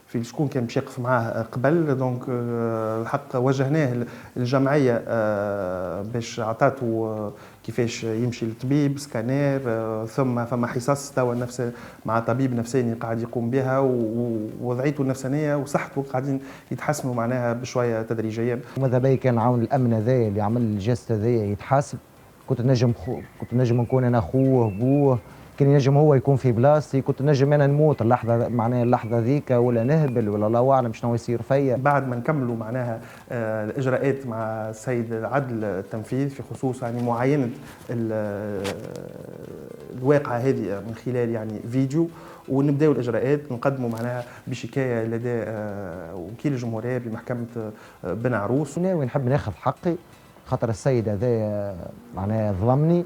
في شكون كان باش يقف معاه قبل. دونك الحق وجهناه للجمعيه باش عطاته كيفاش يمشي للطبيب، سكانير، ثم فما حصص توا نفس مع طبيب نفساني قاعد يقوم بها، ووضعيته النفسانيه وصحته قاعدين يتحسنوا معناها بشويه تدريجيا. ماذا بي كان عون الامن هذايا اللي عمل الجست هذايا يتحاسب، كنت نجم نكون انا اخوه بوه، كان ينجم هو يكون في بلاصتي، كنت نجم انا نموت اللحظه معناها اللحظه ذيك، ولا نهبل ولا الله اعلم شنو يصير فيا. بعد ما نكملوا معناها الاجراءات مع السيد العدل التنفيذ في خصوص يعني معاينه الواقعه هذه من خلال يعني فيديو، ونبداو الاجراءات نقدموا معناها بشكايه لدى وكيل الجمهوريه بمحكمه بن عروس. ناوي نحب ناخذ حقي خاطر السيد هذا معناها ظلمني.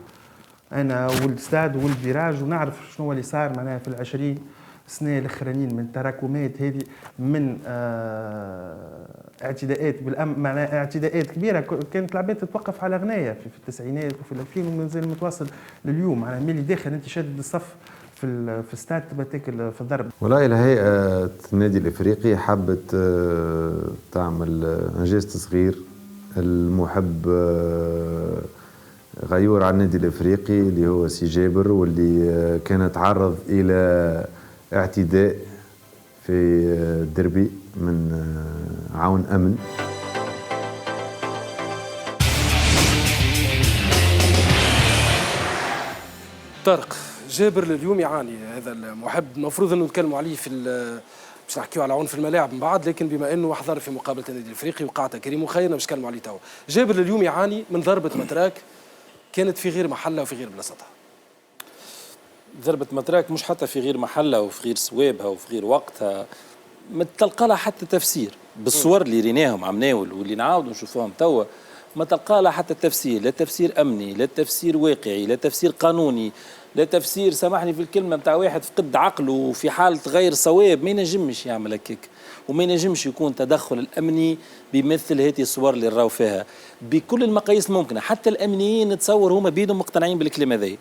انا والاستاد والفيراج ونعرف شنو اللي صار معناها في ال20 سنه الاخرانيين من تراكمات هذه من اعتداءات معناها اعتداءات كبيره كانت العباد تتوقف على غنايه في التسعينات وفي ال2000 ومازال متواصل لليوم. معناها ملي داخل انت شادد الصف في استاد تبى تاكل في الضرب. والله هيئه النادي الافريقي حبت تعمل انجاز صغير، المحب غيور على النادي الافريقي اللي هو سي جابر، واللي كان تعرض الى اعتداء في الدربي من عون امن. طارق، جابر لليوم يعاني، هذا المحب المفروض انه نتكلموا عليه في باش نحكيو على عنف الملاعب من بعد، لكن بما انه حضر في مقابله النادي الافريقي وقعته كريم وخيرنا باش نتكلموا عليه توا. جابر لليوم يعاني من ضربه متراك كانت في غير محلها وفي غير بلاصتها. ضربة متراك مش حتى في غير محلها وفي غير صوابها وفي غير وقتها، ما تلقى لها حتى تفسير بالصور اللي ريناهم عم ناول واللي نعاودوا نشوفوهم توا، ما تلقى لها حتى تفسير، لا تفسير امني، لا تفسير واقعي، لا تفسير قانوني، لا تفسير سامحني في الكلمه نتاع واحد فقد عقله في حاله غير صواب، ما ينجمش يعمل هكاك، وما ينجمش يكون تدخل الامني بيمثل هذه الصور اللي نراو فيها بكل المقاييس الممكنه، حتى الامنيين نتصور هما بيدهم مقتنعين بالكلمه هذه،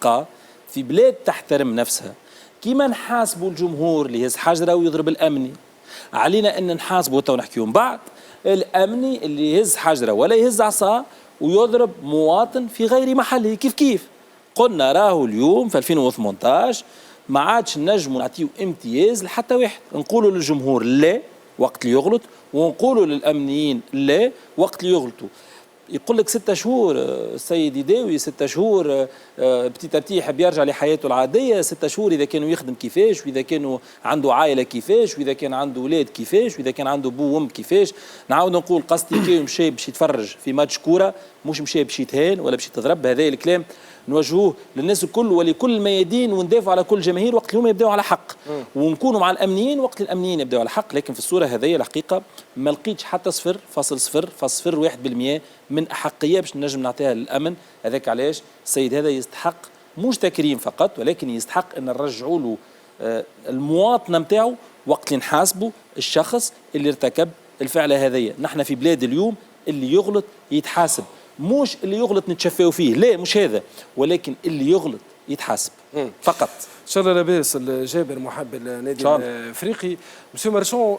بقى في بلاد تحترم نفسها كيما نحاسبوا الجمهور اللي يهز حجره ويضرب الامني، علينا ان نحاسبوا تو نحكيوا من بعد الامني اللي يهز حجره ولا يهز عصا ويضرب مواطن في غير محله. كيف قلنا راهو اليوم في 2018 ما عادش نجموا نعطيو امتياز لحتى واحد، نقولوا للجمهور لا وقت اللي يغلط ونقولوا للامنيين لا وقت اللي يغلطوا. يقول لك 6 شهور السيد يداوي، 6 شهور بتي يحب يرجع لحياته العاديه، 6 شهور اذا كانوا يخدم كيفاش، واذا كانوا عنده عائله كيفاش، واذا كان عنده اولاد كيفاش، واذا كان عنده بو وام كيفاش. نعاود نقول قصدي كي مشى باش يتفرج في ماتش كوره، مش مشى باش يتهان ولا باش يتضرب. هذا الكلام نوجهوه للناس الكل ولكل الميادين، وندافعوا على كل الجماهير وقت اللي هما يبداو على حق، ونكونوا مع الامنيين وقت الامنيين يبداو على حق. لكن في الصوره هذه الحقيقه ما لقيتش حتى 0.001% من احقيه باش نجم نعطيها للامن. هذاك علاش السيد هذا يستحق مش تكريم فقط، ولكن يستحق ان نرجعوا له المواطنه نتاعو وقت اللي نحاسبوا الشخص اللي ارتكب الفعله هذه. نحن في بلاد اليوم اللي يغلط يتحاسب، مش اللي يغلط نتشفاو فيه، لا مش هذا، ولكن اللي يغلط يتحاسب فقط. ان شاء الله لاباس. جابر محب النادي الافريقي، مسيو مارشون،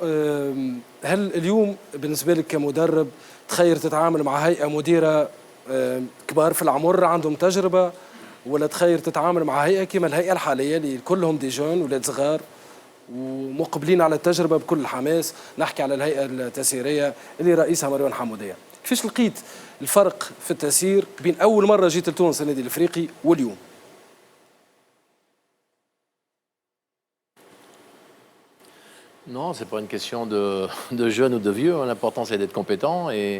هل اليوم بالنسبه لك كمدرب تخير تتعامل مع هيئه مديره كبار في العمر عندهم تجربه، ولا تخير تتعامل مع هيئه كما الهيئه الحاليه اللي كلهم دي جون ولاد صغار ومقبلين على التجربه بكل حماس؟ نحكي على الهيئه التسييريه اللي رئيسها مروان حموديه. كيفاش لقيت الفرق في التسيير بين اول مره جيت لتونس النادي الافريقي واليوم؟ Non, ce n'est pas une question de jeunes ou de vieux. L'important, c'est d'être compétent et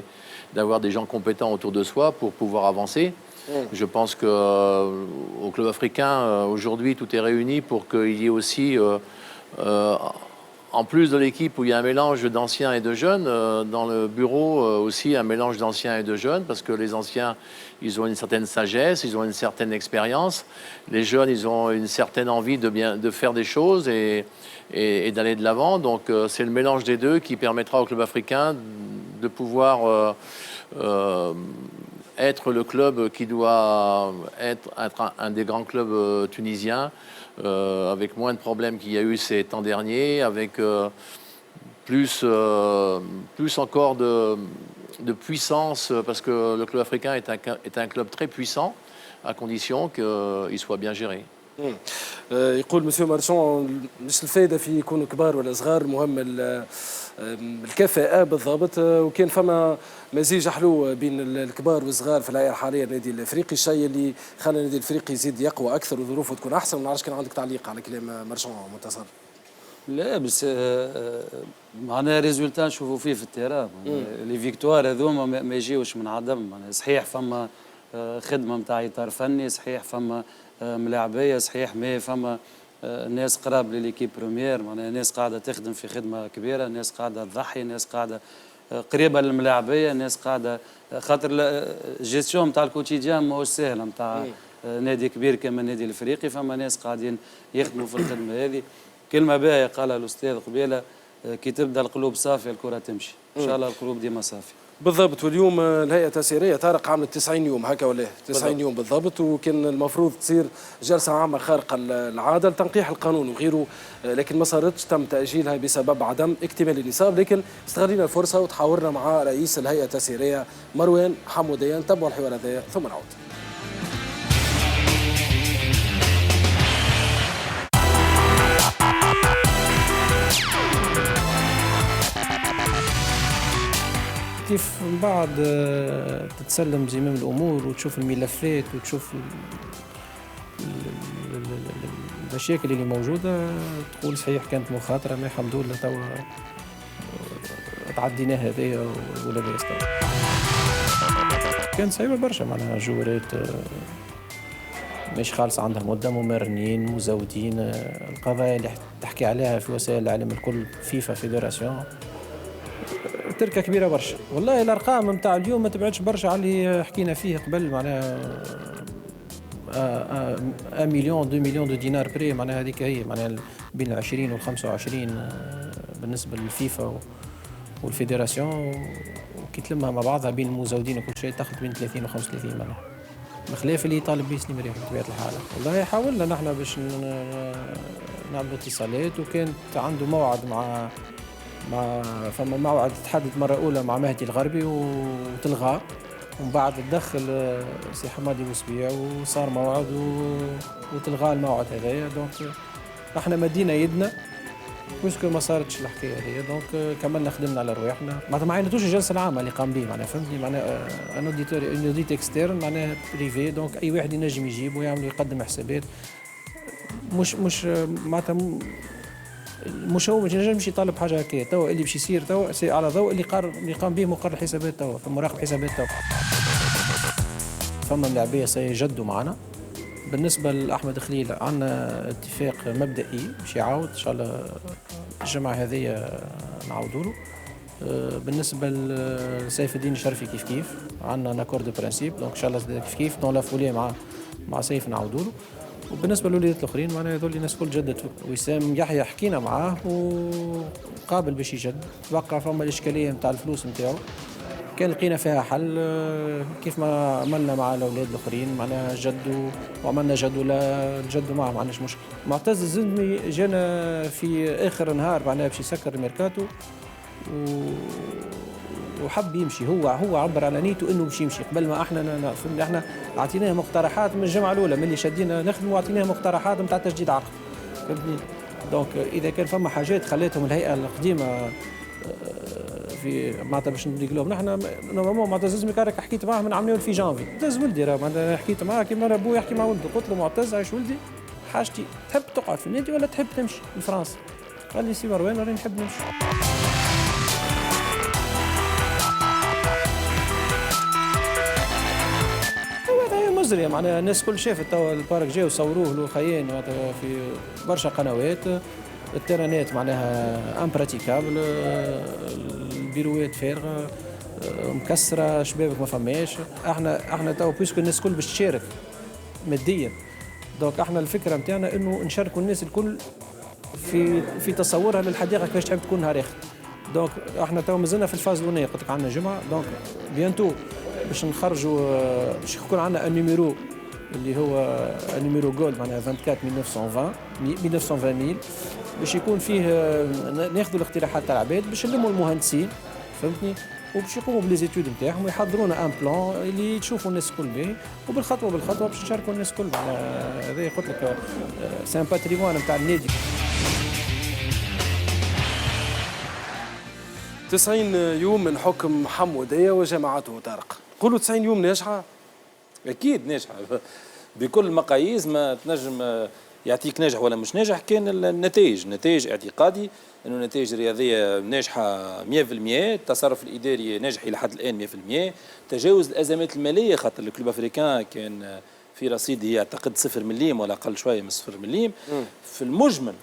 d'avoir des gens compétents autour de soi pour pouvoir avancer. Je pense qu'au club africain, aujourd'hui, tout est réuni pour qu'il y ait aussi, en plus de l'équipe où il y a un mélange d'anciens et de jeunes, dans le bureau aussi un mélange d'anciens et de jeunes, parce que les anciens, ils ont une certaine sagesse, ils ont une certaine expérience. Les jeunes, ils ont une certaine envie de faire des choses et d'aller de l'avant. Donc c'est le mélange des deux qui permettra au club africain de pouvoir être le club qui doit être un des grands clubs tunisiens, avec moins de problèmes qu'il y a eu ces temps derniers, avec plus encore de puissance, parce que le club africain est un club très puissant, à condition qu'il soit bien géré. يقول مسيو مارشون مش الفائده في يكونوا كبار ولا صغار، المهم الكفاءه بالضبط، وكان فما مزيج حلو بين الكبار والصغار في الهيئه الحاليه للنادي الافريقي، الشيء اللي خلى النادي الافريقي يزيد يقوى اكثر وظروفه تكون احسن. ما نعرفش كان عندك تعليق على كلام مارشون منتصر؟ لا بس معناها ريزولتا نشوفوا فيه في التيران، لي فيكتوار هذوما ما يجيوش من عدم. معناها صحيح فما خدمه نتاع اطار فني، صحيح فما ملاعبيه، صحيح ما فما ناس قراب لليكيب بروميير، معناها ناس قاعده تخدم في خدمه كبيره، ناس قاعده تضحي، ناس قاعده قريبه للملاعبيه، ناس قاعده خاطر الجيستيون نتاع الكوتيديان ماهوش سهله نتاع نادي كبير كما النادي الافريقي. فما ناس قاعدين يخدموا في الخدمه هذه. كلمه باهيه قالها الاستاذ قبيله، كي تبدا القلوب صافيه الكره تمشي. ان شاء الله القلوب ديما صافيه. بالضبط. واليوم الهيئه التسييريه طارق عملت 90 يوم هكا ولا 90 يوم بالضبط، وكان المفروض تصير جلسه عامه خارقه العاده لتنقيح القانون وغيره، لكن ما صارتش، تم تاجيلها بسبب عدم اكتمال النصاب. لكن استغلينا الفرصه وتحاورنا مع رئيس الهيئه التسييريه مروان حموديه. نتبعوا الحوار هذا ثم نعود. كيف من بعد تتسلم زمام الامور وتشوف الملفات وتشوف المشاكل اللي موجوده، تقول صحيح كانت مخاطره، ما الحمد لله توا تعديناها هذايا ولا باس. كانت صعيبه برشا، معناها جوارات مش خالص عندها مدة، ممرنين مزودين. القضايا اللي تحكي عليها في وسائل الإعلام الكل، فيفا فيدراسيون، تركة كبيرة برشا. والله الأرقام نتاع اليوم ما تبعدش برشا على اللي حكينا فيه قبل، معناها 1 مليون 2 مليون دو دينار بري، معناها هذيك هي، معناها بين 20 وال 25 بالنسبة للفيفا والفيدراسيون، وكي تلمها مع بعضها بين المزودين وكل شيء تاخذ بين 30 و 35 معناها، بخلاف اللي يطالب به سليم ريح بطبيعة الحال. والله حاولنا نحن باش نعملوا اتصالات، وكانت عنده موعد مع فما موعد تحدد مرة أولى مع مهدي الغربي وتلغى، ومن بعد تدخل سي حمادي بوسبيع وصار موعد وتلغى الموعد هذايا. دونك احنا مدينا يدنا بوسكو ما صارتش الحكايه هذه، دونك كملنا خدمنا على رواحنا. معناتها ما عينتوش الجلسه العامه اللي قام به، معناها فهمتني، معناها ان اوديت اكسترن، معناها بريفي، دونك اي واحد ينجم يجيب ويعمل يقدم حسابات. مش معناتها مش هو ما ينجمش يطالب حاجه هكايا. توا اللي باش يصير توا على ضوء اللي قام به مقر الحسابات، توا في مراقب حسابات. توا فما ملاعبيه سيجدوا معنا. بالنسبه لاحمد خليل عندنا اتفاق مبدئي باش يعاود ان شاء الله الجمعه هذه نعاودوا له. بالنسبه لسيف الدين الشرفي كيف عندنا ناكور دو برانسيب، دونك ان شاء الله كيف دون لا فولي مع سيف نعاودوا له. وبالنسبه للوليدات الاخرين معناها هذول الناس الكل جدد. وسام يحيى حكينا معاه وقابل باش يجد، بقى فما الاشكاليه نتاع الفلوس نتاعو، كان لقينا فيها حل كيف ما عملنا مع الاولاد الاخرين، معناها جدوا وعملنا جدوا معه، ما عندناش مشكل. معتز الزندمي جانا في اخر نهار معناها باش يسكر الميركاتو وحب يمشي. هو عبر على نيته انه باش يمشي قبل ما احنا اعطيناه مقترحات من الجمعه الاولى من اللي شدينا نخدموا، واعطيناه مقترحات نتاع تجديد عقد، فهمتني. دونك اذا كان فما حاجات خليتهم الهيئه القديمه في معناتها باش نديك لهم نحن نورمالمون معتز الزندمي كارك حكيت معاه من عام في جانفي، معتز ولدي راه معناتها حكيت معاه كيما راه ابويا يحكي مع ولده، قلت له معتز عايش ولدي، حاجتي تحب تقعد في النادي ولا تحب تمشي لفرنسا؟ قال لي سي مروان راني نحب نمشي. مزرية معناها الناس كل شافت توا البارك جاو صوروه له خيان معناتها في برشا قنوات، التيرانات معناها امبراتيكابل، البيروات فارغه مكسره، شبابك ما فماش. احنا توا بيسكو الناس الكل باش تشارك ماديا، دونك احنا الفكره نتاعنا انه نشاركوا الناس الكل في تصورها للحديقه كيفاش تحب تكون نهار اخر. دونك احنا توا مازلنا في الفاز الاولانيه، قلت لك عندنا جمعه، دونك بيانتو باش نخرجوا باش يكون عندنا النيميرو اللي هو النيميرو جولد معناها 24 1920 باش يكون فيه ناخذوا الاقتراحات تاع العباد باش نلموا المهندسين، فهمتني، وباش يقوموا بليزيتود نتاعهم ويحضرونا ان بلان اللي تشوفوا الناس الكل به، وبالخطوه باش نشاركوا الناس الكل. هذا قلت لك سان باتريمون نتاع النادي. 90 يوم من حكم حمودية وجماعته طارق، قولوا 90 يوم ناجحة؟ أكيد ناجحة بكل المقاييس، ما تنجم يعطيك ناجح ولا مش ناجح، كان النتائج اعتقادي أنه النتائج الرياضية ناجحة 100%، التصرف الإداري ناجح إلى حد الآن 100%، تجاوز الأزمات المالية خاطر الكلوب أفريكان كان في رصيد هي أعتقد 0 مليم ولا أقل شوية من 0 مليم في المجمل.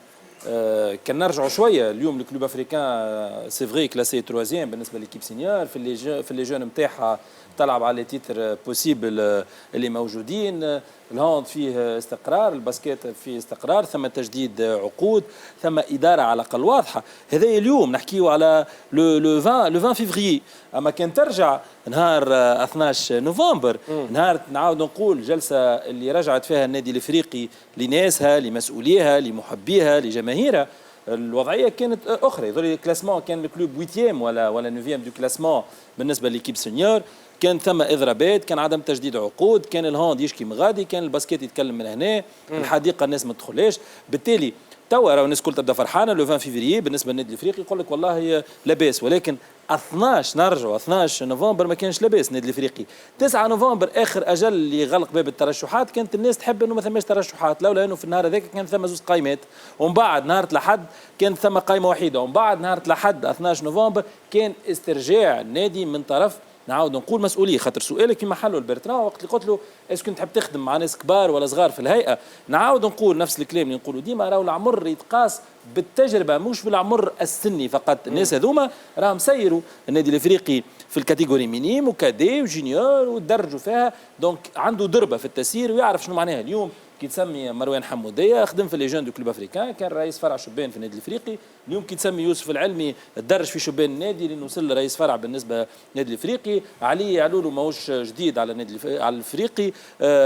كان نرجعوا شويه اليوم الكلوب افريكان سي فغي كلاسي تروازيام بالنسبه ليكيب سينيور في لي جون نتاعها تلعب على تيتر بوسيبل اللي موجودين. الهاند فيه استقرار، الباسكيت فيه استقرار، ثم تجديد عقود، ثم اداره على الاقل واضحه. هذا اليوم نحكيو على لو 20 فيفري، اما كان ترجع نهار 12 نوفمبر نهار نعاود نقول جلسه اللي رجعت فيها النادي الافريقي لناسها لمسؤوليها لمحبيها لجماهيرها، الوضعيه كانت اخرى. يظل الكلاسمون كان الكلوب 8 ولا 9 دو كلاسمون بالنسبه ليكيب سينيور، كان ثم اضرابات، كان عدم تجديد عقود، كان الهاند يشكي من غادي، كان الباسكيت يتكلم من هنا، الحديقه الناس ما تدخلهاش. بالتالي توا راهو الناس الكل تبدا فرحانه لو 20 فيفري بالنسبه للنادي الافريقي يقول لك والله لاباس، ولكن 12 نرجعوا 12 نوفمبر ما كانش لاباس النادي الافريقي. 9 نوفمبر اخر اجل اللي غلق باب الترشحات، كانت الناس تحب انه ما ثماش ترشحات، لولا انه في النهار هذاك كان ثم زوج قائمات، ومن بعد نهار الأحد كانت ثم قائمه وحيده، ومن بعد نهار الأحد 12 نوفمبر كان استرجاع النادي من طرف نعاود نقول مسؤوليه، خاطر سؤالك في محله البرتران وقت اللي قلت له اسكو تحب تخدم مع ناس كبار ولا صغار في الهيئه، نعاود نقول نفس الكلام اللي نقولوا ديما، راهو العمر يتقاس بالتجربه مش بالعمر السني فقط. الناس هذوما راهم سيروا النادي الافريقي في الكاتيجوري مينيم وكادي وجونيور ودرجوا فيها، دونك عنده دربه في التسيير ويعرف شنو معناها. اليوم كي تسمي مروان حموديه خدم في ليجون دو كلوب افريكان، كان رئيس فرع شبان في النادي الافريقي. اليوم كي تسمي يوسف العلمي درج في شبان النادي لانه وصل لرئيس فرع بالنسبه للنادي الافريقي. علي علولو ماهوش جديد على النادي على الافريقي.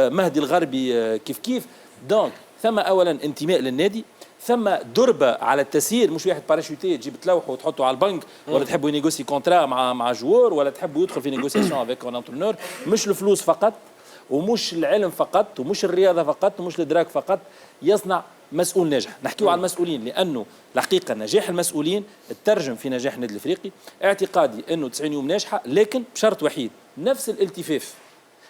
مهدي الغربي كيف كيف. دونك ثم اولا انتماء للنادي، ثم دربه على التسيير، مش واحد باراشوتي تجيب تلوحه وتحطه على البنك، ولا تحبوا ينيغوسي كونترا مع جوار، ولا تحبوا يدخل في نيغوسياسيون افيك ان انترونور. مش الفلوس فقط، ومش العلم فقط، ومش الرياضه فقط، ومش الادراك فقط، يصنع مسؤول ناجح. نحكيو عن المسؤولين لانه الحقيقه نجاح المسؤولين تترجم في نجاح النادي الافريقي. اعتقادي انه 90 يوم ناجحه، لكن بشرط وحيد، نفس الالتفاف،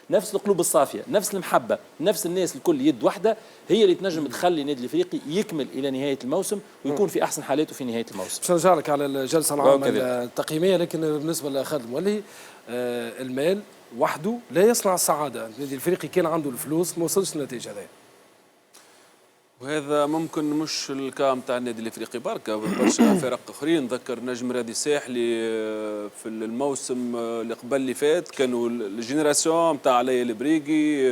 نفس القلوب الصافيه، نفس المحبه، نفس الناس الكل يد واحده، هي اللي تنجم تخلي النادي الافريقي يكمل الى نهايه الموسم ويكون في احسن حالاته في نهايه الموسم. باش نرجع لك على الجلسه العامه التقييميه، لكن بالنسبه لخالد المولي المال وحده لا يصنع السعاده. النادي الافريقي كان عنده الفلوس ما وصلش للنتيجه هذه، وهذا ممكن مش الكام تاع النادي الافريقي بركه، برشا فرق اخرين. نذكر نجم رادي الساحلي في الموسم اللي قبل اللي فات كانوا الجينيراسيون تاع علي البريقي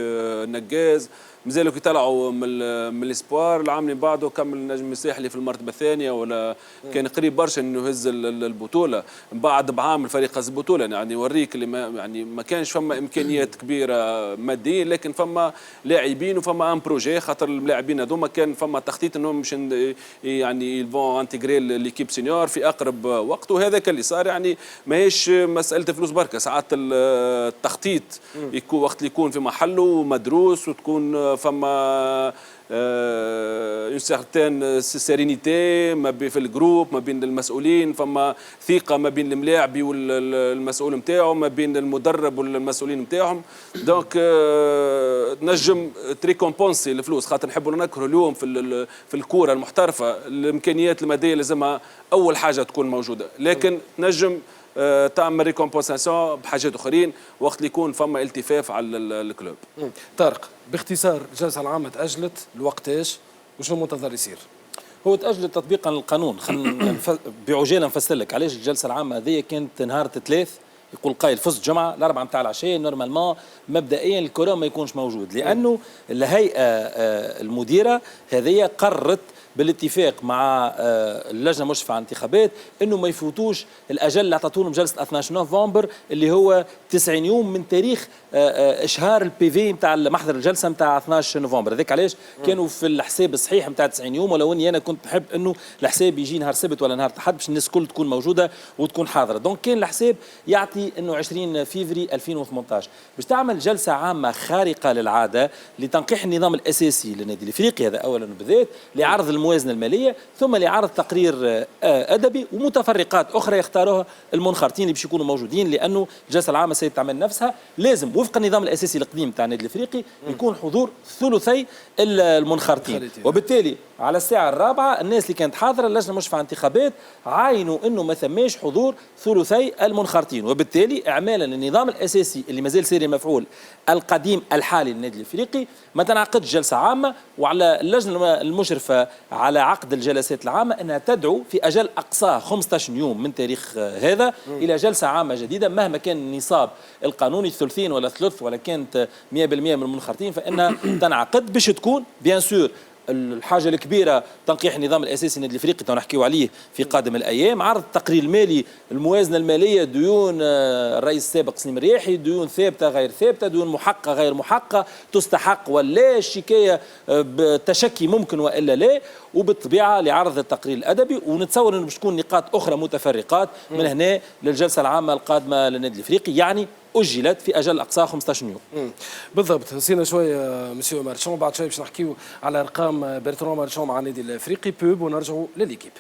نقاز مازالوا كي طلعوا من الاسبوار العام اللي بعده كمل النجم الساحلي في المرتبه الثانيه، ولا كان قريب برشا انه يهز البطوله. بعد بعام الفريق هز البطوله، يعني يوريك اللي ما كانش فما امكانيات كبيره ماديا، لكن فما لاعبين وفما ان بروجي، خاطر اللاعبين هذوما كان فما تخطيط انهم مش يعني يلفون انتيغري ليكيب سينيور في اقرب وقت، وهذا اللي صار. يعني ماهيش مساله فلوس بركه، ساعات التخطيط يكون وقت اللي يكون في محله مدروس وتكون فما اون سيغتان سيرينيتي ما بين في الجروب، ما بين المسؤولين، فما ثقه ما بين الملاعبي والمسؤول نتاعو، ما بين المدرب والمسؤولين نتاعهم. دونك نجم تريكومبونسي الفلوس، خاطر نحبوا نذكروا اليوم في الكوره المحترفه الامكانيات الماديه لازمها اول حاجه تكون موجوده، لكن نجم تعمل ريكومبونساسيون بحاجات اخرين وقت اللي يكون فما التفاف على الكلوب. طارق باختصار الجلسه العامه تاجلت لوقتاش وشنو منتظر يصير؟ هو تاجل تطبيقا للقانون. خلينا بعجاله نفسر لك علاش الجلسه العامه هذه كانت نهار الثلاث، يقول قايل فصل جمعه الاربعاء نتاع العشاء. نورمالمون مبدئيا الكره ما يكونش موجود، لانه الهيئه المديره هذه قررت بالاتفاق مع اللجنه المشرفه على الانتخابات انه ما يفوتوش الاجل اللي اعطته لهم جلسه 12 نوفمبر اللي هو 90 يوم من تاريخ اشهار البي في نتاع محضر الجلسه نتاع 12 نوفمبر. هذاك علاش كانوا في الحساب الصحيح نتاع 90 يوم، ولو اني انا كنت نحب انه الحساب يجي نهار سبت ولا نهار احد باش الناس الكل تكون موجوده وتكون حاضره. دونك كان الحساب يعطي انه 20 فيفري 2018 باش تعمل جلسه عامه خارقه للعاده لتنقيح النظام الاساسي للنادي الافريقي، هذا اولا بالذات، لعرض الموازنه الماليه، ثم لعرض تقرير ادبي ومتفرقات اخرى يختاروها المنخرطين اللي باش يكونوا موجودين، لانه الجلسه العامه ستعمل نفسها لازم وفق النظام الاساسي القديم تاع النادي الافريقي يكون حضور ثلثي المنخرطين. وبالتالي على الساعه الرابعه الناس اللي كانت حاضره اللجنه المشرفه على الانتخابات عاينوا انه ما ثماش حضور ثلثي المنخرطين، وبالتالي اعمالا للنظام الاساسي اللي مازال سيري مفعول القديم الحالي للنادي الافريقي ما تنعقدش جلسه عامه، وعلى اللجنه المشرفه على عقد الجلسات العامه انها تدعو في اجل اقصاه 15 يوم من تاريخ هذا الى جلسه عامه جديده، مهما كان النصاب القانوني ثلثين ولا ثلث ولا كانت 100% من المنخرطين فانها تنعقد باش تكون بيان سور الحاجه الكبيره تنقيح النظام الاساسي النادي الافريقي تو نحكيو عليه في قادم الايام، عرض التقرير المالي، الموازنه الماليه، ديون الرئيس السابق سليم رياحي، ديون ثابته غير ثابته، ديون محققه غير محققه، تستحق ولا الشكايه بتشكي ممكن والا لا، وبالطبيعه لعرض التقرير الادبي. ونتصور انه باش تكون نقاط اخرى متفرقات من هنا للجلسه العامه القادمه للنادي الافريقي، يعني أجلت في أجل أقصى 15 يوم. بالضبط. نسينا شوية مسيو مارشون، بعد شوية باش نحكيو على أرقام برتران مارشون مع النادي الأفريقي بوب ونرجعوا لليكيب.